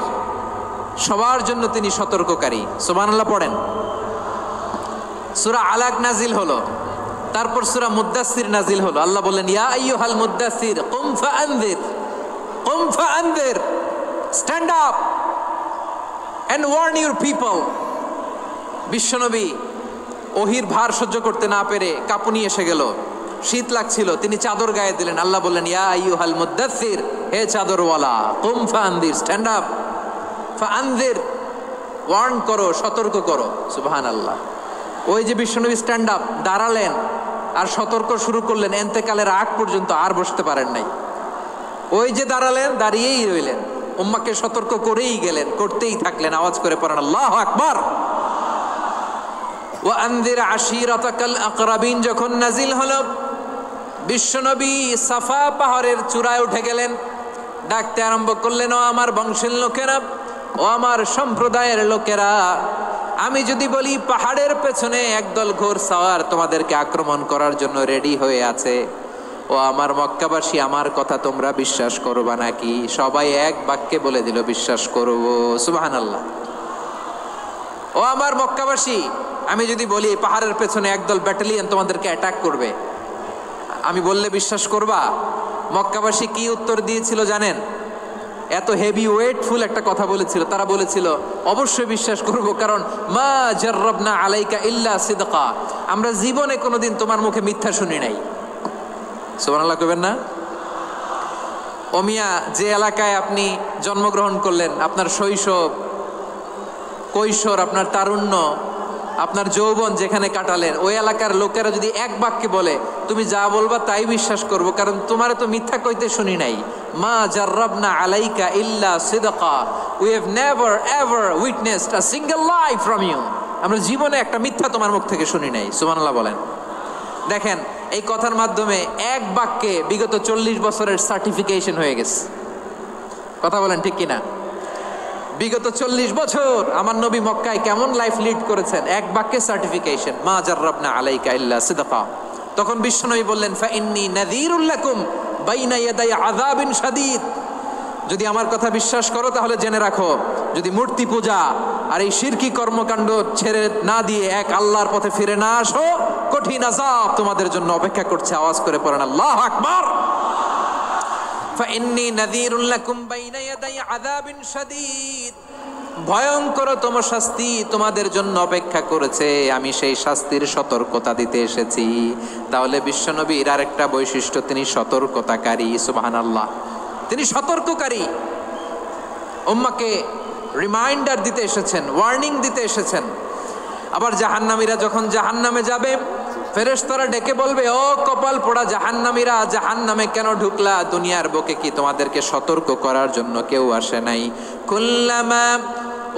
সবার জন্য তিনি সতর্ককারী। সুবহানাল্লাহ পড়েন। সূরা আলাক নাজিল হলো, তারপর সূরা মুদ্দাসসির নাজিল হলো। আল্লাহ বললেন, ইয়া আইয়ুহাল মুদ্দাসসির কুম ফাআনযির, কুম ফাআনযির, stand up and warn your people. বিশ্বনবী ওহির ভার সহ্য করতে না পেরে কাঁপুনি এসে গেল, শীত লাগছিল, তিনি চাদর গায়ে দিলেন। আল্লাহ বললেন, ইয়া আইয়ুহাল মুদ্দাসসির, হে চাদরওয়ালা, কুম ফাআনযির, স্ট্যান্ড আপ, ফাআনযির, ওয়ার্ন করো, সতর্ক করো। সুবহানাল্লাহ। ওই যে বিশ্বনবী স্ট্যান্ড আপ, দাঁড়ালেন আর সতর্ক শুরু করলেন, এন্তেকালের আগ পর্যন্ত আর বসতে পারেন নাই। ওই যে দাঁড়ালেন, দাঁড়িয়েই রইলেন, উম্মাকে সতর্ক করেই গেলেন, করতেই থাকলেন। আওয়াজ করে পড়েন আল্লাহু আকবার। ওয়া আনযির আশীরাতাকাল আকরাবিন যখন নাজিল হলো, বিশ্বনবী সাফা পাহাড়ের চূড়ায় উঠে গেলেন, ডাকতে আরম্ভ করলেন, ও আমার বংশের লোকেরা, ও আমার সম্প্রদায়ের লোকেরা, আমি যদি বলি পাহাড়ের পেছনে একদল ঘোড়সাওয়ার তোমাদেরকে আক্রমণ করার জন্য রেডি হয়ে আছে, ও আমার মক্কাবাসী, আমার কথা তোমরা বিশ্বাস করবা নাকি? সবাই এক বাক্যে বলে দিল, বিশ্বাস করব। সুবহানাল্লাহ। ও আমার মক্কাবাসী, আমি যদি বলি পাহাড়ের পেছনে একদল ব্যাটালিয়ন তোমাদেরকে অ্যাটাক করবে, আমি বললে বিশ্বাস করবা? মক্কাবাসী কি উত্তর দিয়েছিল জানেন? এত হেভি ওয়েটফুল একটা কথা বলেছিল। তারা বলেছিল অবশ্যই বিশ্বাস করব, কারণ মা জাররাবনা আলাইকা ইল্লা সিদকা, আমরা জীবনে কোনোদিন তোমার মুখে মিথ্যা শুনি নাই। সুবহানাল্লাহ কইবেন না? ও মিয়া, যে এলাকায় আপনি জন্মগ্রহণ করলেন, আপনার শৈশব, কৈশোর, আপনার তারুণ্য, আপনার যৌবন যেখানে কাটালেন, ওই এলাকার লোকেরা যদি এক বাক্যে বলে তুমি যা বলবা তাই বিশ্বাস করব, কারণ তোমারে তো মিথ্যা কইতে শুনি নাই। মা জাররাবনা আলাইকা ইল্লা সিদকা, we have never ever witnessed a single lie from you, আমরা জীবনে একটা মিথ্যা তোমার মুখ থেকে শুনি নাই। সুবহানাল্লাহ বলেন। দেখেন, এই কথার মাধ্যমে এক বাক্যে বিগত 40 বছরের সার্টিফিকেশন হয়ে গেছে। কথা বলেন ঠিক কিনা? বিগত 40 বছর আমার নবী মক্কায় কেমন লাইফ লিড করেছেন, এক বাক্যে সার্টিফিকেশন, মা জাররাবনা আলাইকা ইল্লা সিদকা। তখন বিশ্বনবী বললেন ফা ইন্নী নাযীরুল লাকুম বাইনা ইয়াদাই আযাবিন শাদীদ, যদি আমার কথা বিশ্বাস করো তাহলে জেনে রাখো, যদি মূর্তি পূজা আর এই শিরকি কর্মকাণ্ড ছেড়ে না দিয়ে এক আল্লাহর পথে ফিরে না আসো, কঠিন আযাব তোমাদের জন্য অপেক্ষা করছে। আওয়াজ করে পড়েন আল্লাহু আকবার। ফাইন্নী নাযীরুল লাকুম বাইনা ইয়াদাই আযাবিন শাদীদ, ভয়ঙ্করতম শাস্তি তোমাদের জন্য অপেক্ষা করেছে, আমি সেই শাস্তির সতর্কতা দিতে এসেছি। তাহলে বিশ্বনবীর আরেকটা বৈশিষ্ট্য, তিনি সতর্কতাকারী। সুবহানাল্লাহ, তিনি সতর্ককারী। উম্মাহকে রিমাইন্ডার দিতে এসেছেন, ওয়ার্নিং দিতে এসেছেন। আবার জাহান্নামীরা যখন জাহান্নামে যাবে, ফেরেশতারা ডেকে বলবে ও কপাল পোড়া জাহান্নামীরা, জাহান্নামে কেন ঢুকলা? দুনিয়ার বুকে কি তোমাদেরকে সতর্ক করার জন্য কেউ আসে নাই? কুল্লামা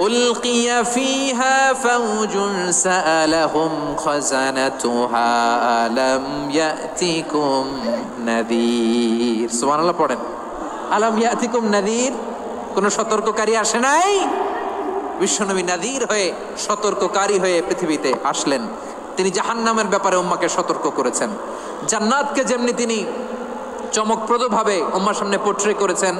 উলকিয়া ফিহা ফাউজুন সাআলাহুম খাযানাতুহা আলাম ইয়াতিকুম নাযীর। সুবহানাল্লাহ পড়েন, আলাম ইয়াতিকুম নাযীর, কোন সতর্ককারী আসে নাই? বিশ্বনবী নাযীর হয়ে, সতর্ককারী হয়ে পৃথিবীতে আসলেন। তিনি জাহান্নামের ব্যাপারে উম্মাকে সতর্ক করেছেন। জান্নাতকে যেমনি তিনি চমকপ্রদভাবে উম্মার সামনে পোট্রে করেছেন,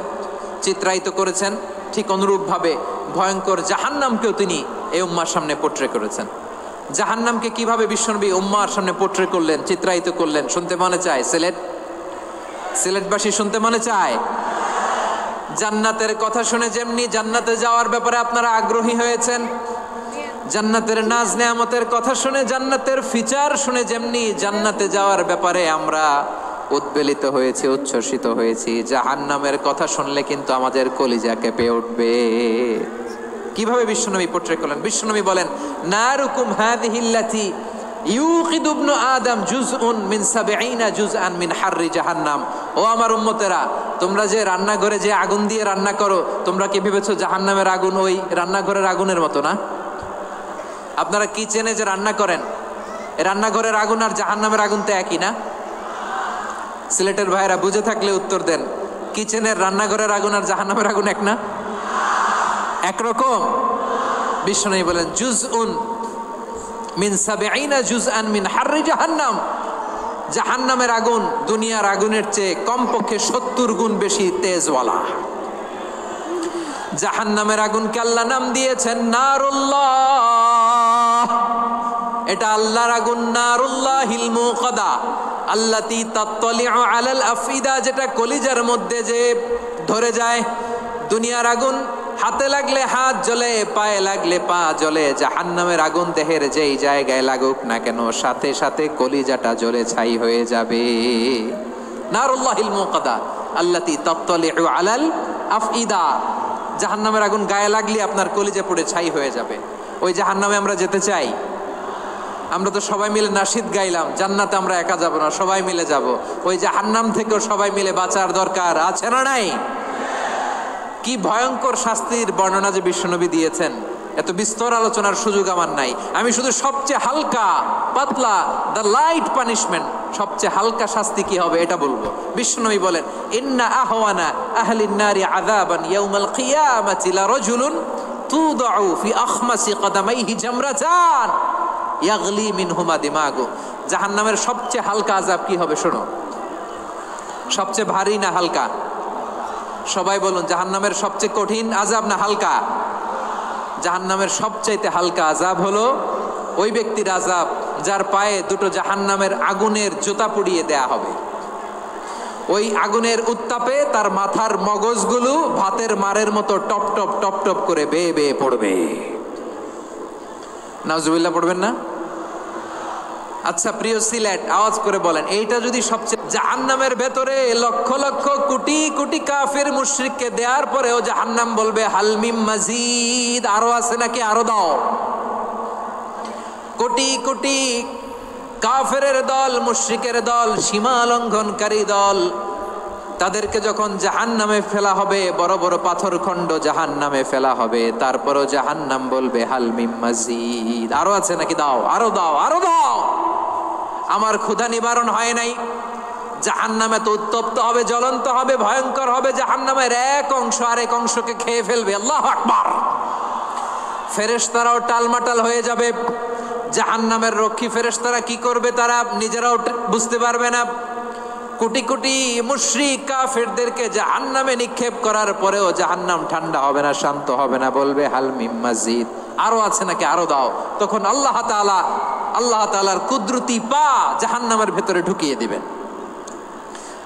চিত্রায়িত করেছেন, ঠিক অনুরূপভাবে ভয়ঙ্কর জাহান্নামকেও তিনি এই উম্মার সামনে পোট্রে করেছেন। জাহান্নামকে কিভাবে বিশ্বনবী উম্মার সামনে পোট্রে করলেন, চিত্রায়িত করলেন, শুনতে মনে চায়? সিলেটবাসী শুনতে মনে চায়? জান্নাতের কথা শুনে যেমনি জান্নাতে যাওয়ার ব্যাপারে আপনারা আগ্রহী হয়েছেন, জান্নাতের নাজ নেয়ামতের কথা শুনে, জান্নাতের ফিচার শুনে যেমনি জান্নাতে যাওয়ার ব্যাপারে আমরা উদ্বেলিত হয়েছি, উচ্ছ্বসিত হয়েছি, জাহান্নামের কথা শুনলে কিন্তু আমাদের কলিজা কেঁপে উঠবে। কিভাবে বিশ্বনবী পোট্রে করলেন? বিশ্বনবী বলেন নারুকুম হাযিহিল্লাতী ইউকিদু ইবনু আদম জুজউন মিন ৭০ জুজআন মিন হাররি জাহান্নাম। ও আমার উম্মতেরা, তোমরা যে রান্নাঘরে যে আগুন দিয়ে রান্না করো, তোমরা কি ভেবেছো জাহান্নামের আগুন ওই রান্নাঘরের আগুনের মতো না? আপনারা কিচেনে যে রান্না করেন, রান্নাঘরের আগুন আর জাহান্নামের আগুন তো একই না? সিলেটের ভাইরা বুঝে থাকলে উত্তর দেন, কিচেনের রান্নাঘরের আগুন আর জাহান্নামের আগুন এক না? একরকম? বিশ্বনবী বলেন জুজউন মিন ৭০ জুজআন মিন হাররি জাহান্নাম, জাহান্নামের আগুন দুনিয়ার আগুনের চেয়ে কমপক্ষে ৭০ গুণ বেশি তেজওয়ালা। জাহান্নামের আগুনকে আল্লাহ নাম দিয়েছেন নারুল্লাহ। এটা আল্লাহর আগুন, নারুল্লাহিল মুকাদা আল্লাতী তাত্তালিউ আলাল আফইদা, যেটা কলিজার মধ্যে যে ধরে যায়। দুনিয়ার আগুন হাতে লাগলে হাত জ্বলে, পায়ে লাগলে পা জ্বলে, জাহান্নামের আগুন দেহের যেই জায়গায় লাগুক না কেন, সাথে সাথে কলিজাটা জ্বলে ছাই হয়ে যাবে। নারুল্লাহিল মুকাদা আল্লাতী তাত্তালিউ আলাল আফইদা, জাহান্নামের আগুন গায়ে লাগলে আপনার কলিজা পুড়ে ছাই হয়ে যাবে। ওই জাহান্নামে আমরা যেতে চাই? আমরা তো সবাই মিলে নাশিদ গাইলাম, জান্নাতে আমরা একা যাব না, সবাই মিলে যাব। ওই জাহান্নাম থেকেও সবাই মিলে বাঁচার দরকার আছে না নাই? কি ভয়ঙ্কর শাস্তির বর্ণনা যে বিশ্বনবী দিয়েছেন, এত বিস্তর আলোচনার সুযোগ আমার নাই। আমি শুধু সবচেয়ে হালকা পাতলা, দ্য লাইট পানিশমেন্ট, সবচেয়ে হালকা শাস্তি কি হবে এটা বলবো। বিশ্বনবী বলেন ইন্না আহওয়ানা আহলিন নারি আযাবান ইয়াউমাল কিয়ামাতি লারাজুলুন তুদাউ ফি আখমাসি কদামাইহি জামরাতান ইয়াগলি মিনহুমা দিমাগু। জাহান্নামের সবচেয়ে হালকা আযাব কি হবে শোনো। সবচেয়ে ভারী না হালকা? সবাই বলুন, জাহান্নামের সবচেয়ে কঠিন আযাব না হালকা? জাহান্নামের সবচাইতে হালকা আযাব হলো ওই ব্যক্তির আযাব যার পায়ে দুটো জাহান্নামের আগুনের জুতা পুড়িয়ে দেয়া হবে। ওই আগুনের উত্তাপে তার মাথার মগজগুলো ভাতের মারের মতো টপ টপ টপ টপ করে বেয়ে বেয়ে পড়বে। নাউজুবিল্লাহ পড়বেন না? আচ্ছা প্রিয় সিলেট, আওয়াজ করে বলেন, এইটা যদি সবচেয়ে, জাহান্নামের ভেতরে লক্ষ লক্ষ কোটি কোটি কাফির মুশরিককে দেওয়ার পরেও জাহান্নাম বলবে হাল মিম মাজিদ, আরো আছে নাকি, আরো দাও। কোটি কোটি কাফেরের দল, মুশরিকের দল, সীমা লঙ্ঘনকারী দল, তাদেরকে যখন জাহান্নামে ফেলা হবে, বড় বড় পাথর খণ্ড জাহান্নামে ফেলা হবে, তারপরও জাহান্নাম বলবে হাল মিম মাজিদ, আরো আছে নাকি, দাও, আরো দাও, আরো দাও। আমার ক্ষুধা নিবারণ হয় নাই। জাহান্নামে তো উত্তপ্ত হবে, জ্বলন্ত হবে, ভয়ঙ্কর হবে। জাহান্নামের এক অংশ আরেক অংশকে খেয়ে ফেলবে। আল্লাহু আকবার। ফেরেশতারাও টালমাটাল হয়ে যাবে। জাহান্নামের রক্ষী ফেরেশতারা কি করবে তারা নিজেরাও বুঝতে পারবে না। কোটি কোটি মুশরিক কাফেরদেরকে জাহান্নামে নিক্ষেপ করার পরেও জাহান্নাম ঠান্ডা হবে না, শান্ত হবে না, বলবে হাল মিম মাজিদ, আরো আছে নাকি, আরো দাও। তখন আল্লাহ তাআলার কুদরতি পা জাহান্নামের ভেতরে ঢুকিয়ে দিবেন।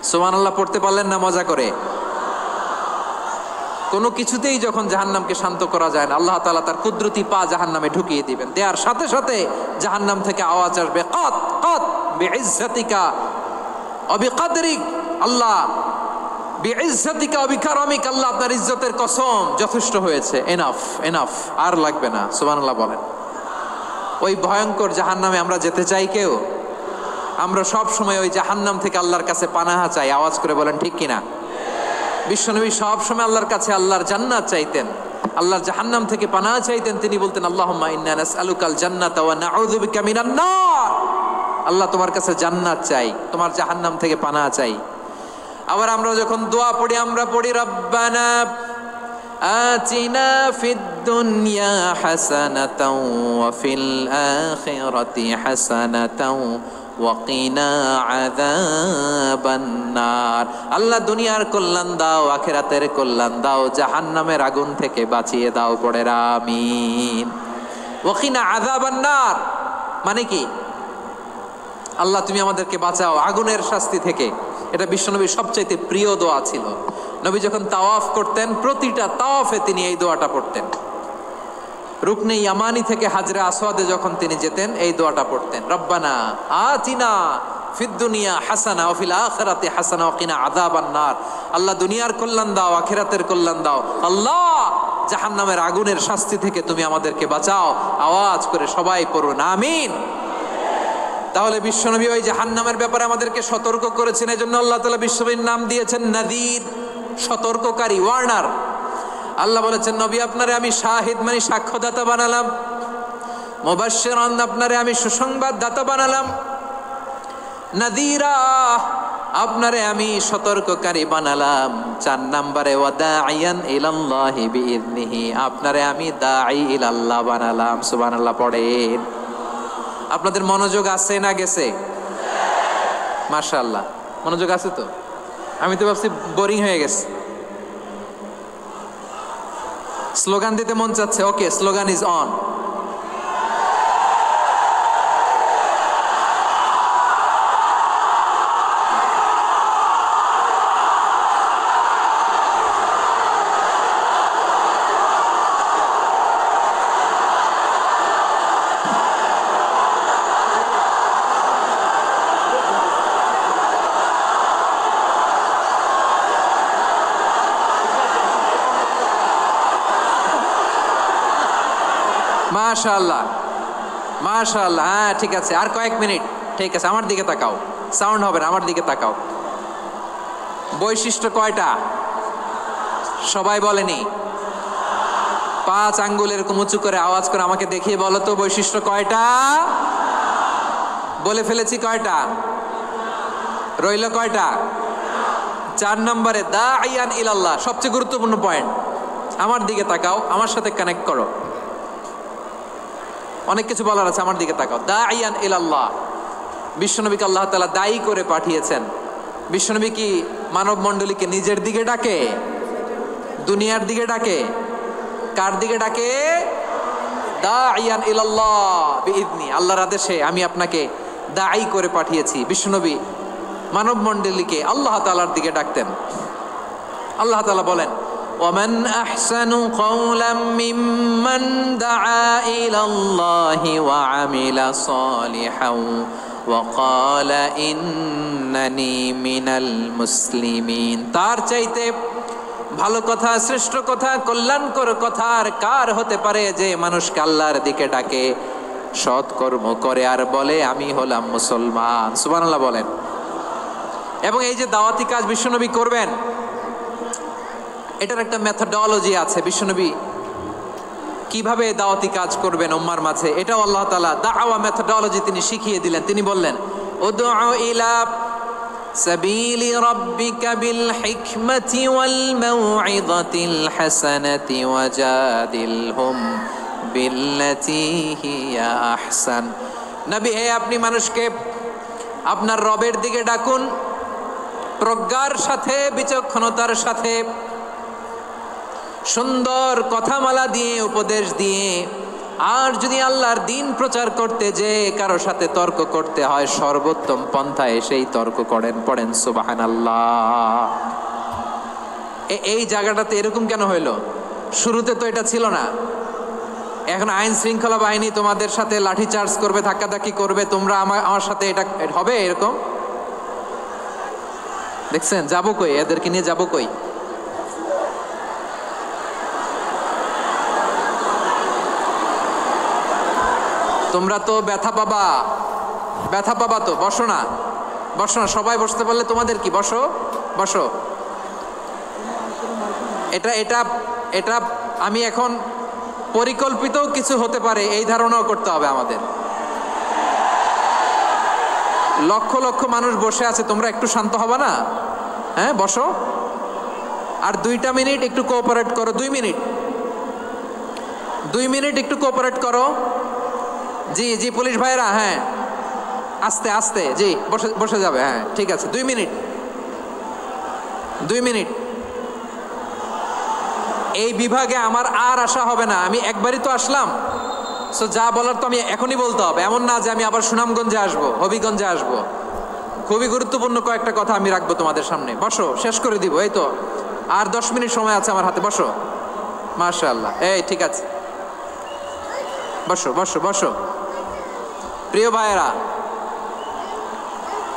সুবহানাল্লাহ পড়তে পারলেন না মজা করে? কোনো কিছুতেই যখন জাহান্নামকে শান্ত করা যায় না, আল্লাহ তাআলা তার কুদরতি পা জাহান্নামে ঢুকিয়ে দিবেন। দেওয়ার সাথে সাথে জাহান্নাম থেকে আওয়াজ আসবে, কাত কাত বিইজ্জাতিকা ওয়া বিকদরিক, আল্লাহ বিইজ্জাতিকা ওয়া বিকারামিক, আল্লাহ আপনার ইজ্জতের কসম, যথেষ্ট হয়েছে, এনাফ এনাফ, আর লাগবে না। সুবহানাল্লাহ বলেন। ওই ভয়ঙ্কর জাহান্নামে আমরা যেতে চাই কেউ? আমরা সব সময় ওই জাহান্নাম থেকে আল্লাহর কাছে পানাহা চাই। আওয়াজ করে বলেন ঠিক কিনা? বিশ্বনবী সব সময় আল্লাহর কাছে আল্লাহর জান্নাত চাইতেন, আল্লাহর জাহান্নাম থেকে পানাহা চাইতেন। তিনি বলতেন আল্লাহুম্মা ইন্না নাসআলুকাল জান্নাতা ওয়া নাউযু বিকা মিনান নার, আল্লাহ তোমার কাছে জান্নাত চাই, তোমার জাহান্নাম থেকে পানাহা চাই। আবার আমরা যখন দোয়া পড়ি, আমরা পড়ি রব্বানা আতিনা ফিদ দুনিয়া হাসানাতাও ওয়া ফিল আখিরাতি হাসানাতাও ওয়া কিনা আযাবান নার, আল্লাহ দুনিয়ার কল্যাণ দাও, আখিরাতের কল্যাণ দাও, জাহান্নামের আগুন থেকে বাঁচিয়ে দাও। পড়ে আমিন। ওয়া কিনা আযাবান নার মানে কি? আল্লাহ তুমি আমাদেরকে বাঁচাও আগুনের শাস্তি থেকে। এটা বিশ্বনবীর সবচাইতে প্রিয় দোয়া ছিল। নবী যখন তাওয়াফ করতেন, প্রতিটা তাওয়াফে তিনি এই দোয়াটা পড়তেন। রুকনে ইয়ামানি থেকে হাজরে আসওয়াদে যখন তিনি যেতেন, এই দোয়াটা পড়তেন, রব্বানা আতিনা ফিদ দুনিয়া হাসানা ওয়া ফিল আখিরাতি হাসানা ওয়া কিনা আযাবান নার, আল্লাহ দুনিয়ার কল্যাণ দাও, আখিরাতের কল্যাণ দাও, আল্লাহ জাহান্নামের আগুনের শাস্তি থেকে তুমি আমাদেরকে বাঁচাও। আওয়াজ করে সবাই পড়ুন আমিন। তাহলে বিশ্বনবী ওই জাহান্নামের ব্যাপারে আমাদেরকে সতর্ক করেছেন। এজন্য আল্লাহ তাআলা বিশ্বনবীর নাম দিয়েছেন নাযীর, সতর্ককারী, ওয়ার্নার। আল্লাহ বলেছেন নবী আপনারে আমি শাহিদ মানে সাক্ষ্যদাতা বানালাম, মুবাশশিরান আপনারে আমি সুসংবাদ দাতা বানালাম, নাযীরা আপনারে আমি সতর্ককারী বানালাম। 4 নম্বরে ওয়া দাঈয়ান ইলাল্লাহি বিইذনিহি, আপনারে আমি দাঈ ইলাল্লাহ বানালাম। সুবহানাল্লাহ পড়েন। আপনাদের মনোযোগ আছে না গেছে? মাশাআল্লাহ মনোযোগ আছে তো? আমি তো ভাবছি বোরিং হয়ে গেছে। স্লোগান দিতে মন চাচ্ছে। ওকে, স্লোগান ইজ অন। মাশাআল্লাহ মাশাআল্লাহ। হ্যাঁ ঠিক আছে, আর কয়েক মিনিট। ঠিক আছে, আমার দিকে তাকাও, সাউন্ড হবে না, আমার দিকে তাকাও। বৈশিষ্ট্য কয়টা সবাই বলেনি? 5 আঙ্গুল এরকম উঁচু করে আওয়াজ করে আমাকে দেখিয়ে বলো তো বৈশিষ্ট্য কয়টা? বলে ফেলেছি কয়টা? রইল কয়টা? 4 নম্বরে দাঈয়ান ইলাল্লাহ, সবচেয়ে গুরুত্বপূর্ণ পয়েন্ট। আমার দিকে তাকাও, আমার সাথে কানেক্ট করো। অনেক কিছু বলার আছে, আমার দিকে তাকাও। দাঈয়ান ইলাল্লাহ, বিশ্বনবীকে আল্লাহ তাআলা দায়ী করে পাঠিয়েছেন। বিশ্বনবী কি মানব মণ্ডলীকে নিজের দিকে ডাকে, দুনিয়ার দিকে ডাকে? কার দিকে ডাকে? দাইয়ান ইলাল্লাহ বিইذনি, আল্লাহর আদেশে আমি আপনাকে দাঈ করে পাঠিয়েছি। বিশ্বনবী মানব মণ্ডলীকে আল্লাহ তাআলার দিকে ডাকতেন। আল্লাহ তাআলা বলেন, ওয়ামান আহসানু কওলাম মিম্মান দাআ ইলাল্লাহি ওয়া আমিলা সালিহান ওয়া ক্বালা ইন্নানি মিনাল মুসলিমিন। তার চাইতে ভালো কথা, শ্রেষ্ঠ কথা, কল্যাণকর কথা আর কার হতে পারে যে মানুষকে আল্লাহর দিকে ডাকে, সৎ কর্ম করে আর বলে আমি হলাম মুসলমান। সুবহানাল্লাহ বলেন। এবং এই যে দাওয়াতি কাজ বিশ্বনবী করবেন, এটার একটা মেথডোলজি আছে। বিশ্বনবী কিভাবে দাওয়াতি কাজ করবেন উম্মার মাঝে, এটাও আল্লাহ তাআলা দাওয়া মেথডোলজি তিনি শিখিয়ে দিলেন। তিনি বললেন, উদউ ইলা সাবিলি রাব্বিকা বিল হিকমাতি ওয়াল মাউইযাতিল হাসানাতি ওয়াজাদিলহুম বিল্লাতী হিয়া আহসান। নবী হে, আপনি মানুষকে আপনার রবের দিকে ডাকুন প্রজ্ঞার সাথে, বিচক্ষণতার সাথে, সুন্দর কথামালা দিয়ে, উপদেশ দিয়ে। আর যদি আল্লাহর দিন প্রচার করতে যে কারো সাথে তর্ক করতে হয়, সর্বোত্তম পন্থায় সেই তর্ক করেন। পড়েন সুবহানাল্লাহ। এই জায়গাটাতে এরকম কেন হইলো? শুরুতে তো এটা ছিল না। এখন আইন শৃঙ্খলা বাহিনী তোমাদের সাথে লাঠি চার্জ করবে, ধাক্কাধাক্কি করবে, তোমরা আমার সাথে এটা হবে এরকম? দেখছেন যাবো কই? এদেরকে নিয়ে যাবো কই? তোমরা তো ব্যথা পাবা, ব্যথা পাবা তো। বসো না, বসো না, সবাই বসতে পারলে তোমাদের কি? বসো বসো। এটা এটা এটা আমি এখন পরিকল্পিত কিছু হতে পারে এই ধারণাও করতে হবে আমাদের। লক্ষ লক্ষ মানুষ বসে আছে, তোমরা একটু শান্ত হবে না? হ্যাঁ বসো। আর 2টা মিনিট একটু কোঅপারেট করো। 2 মিনিট, 2 মিনিট একটু কোঅপারেট করো। জি জি পুলিশ ভাইরা, হ্যাঁ আস্তে আস্তে, জি বসে বসে যাবে। হ্যাঁ ঠিক আছে, 2 মিনিট, 2 মিনিট। এই বিভাগে আমার আর আসা হবে না, আমি একবারই তো আসলাম। সো যা বলার তো আমি এখনই বলতে হবে, এমন না যে আমি আবার সুনামগঞ্জে আসবো, হবিগঞ্জে আসবো। খুবই গুরুত্বপূর্ণ কয়েকটা কথা আমি রাখবো তোমাদের সামনে। বসো, শেষ করে দিব। এই তো আর 10 মিনিট সময় আছে আমার হাতে। বসো। মাশাআল্লাহ, এই ঠিক আছে, বসো বসো বসো। প্রিয় ভাইয়েরা,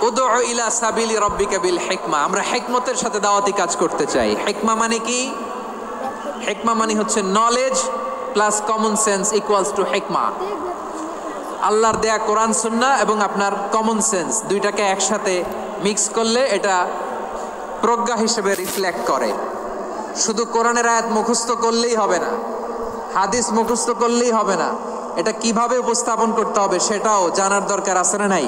উদউ ইলা সাবিলি রাব্বিকা বিল হিকমা, আমরা হিকমতের সাথে দাওয়াতি কাজ করতে চাই। হিকমা মানে কি? হিকমা মানে হচ্ছে knowledge plus common sense equals to হিকমা। আল্লাহর দেয়া কোরআন সুন্নাহ এবং আপনার কমন সেন্স, দুইটাকে একসাথে মিক্স করলে এটা প্রজ্ঞা হিসেবে রিফ্লেক্ট করে। শুধু কোরআনের আয়াত মুখস্থ করলেই হবে না, হাদিস মুখস্থ করলেই হবে না, এটা কিভাবে উপস্থাপন করতে হবে সেটাও জানার দরকার আছে না নাই?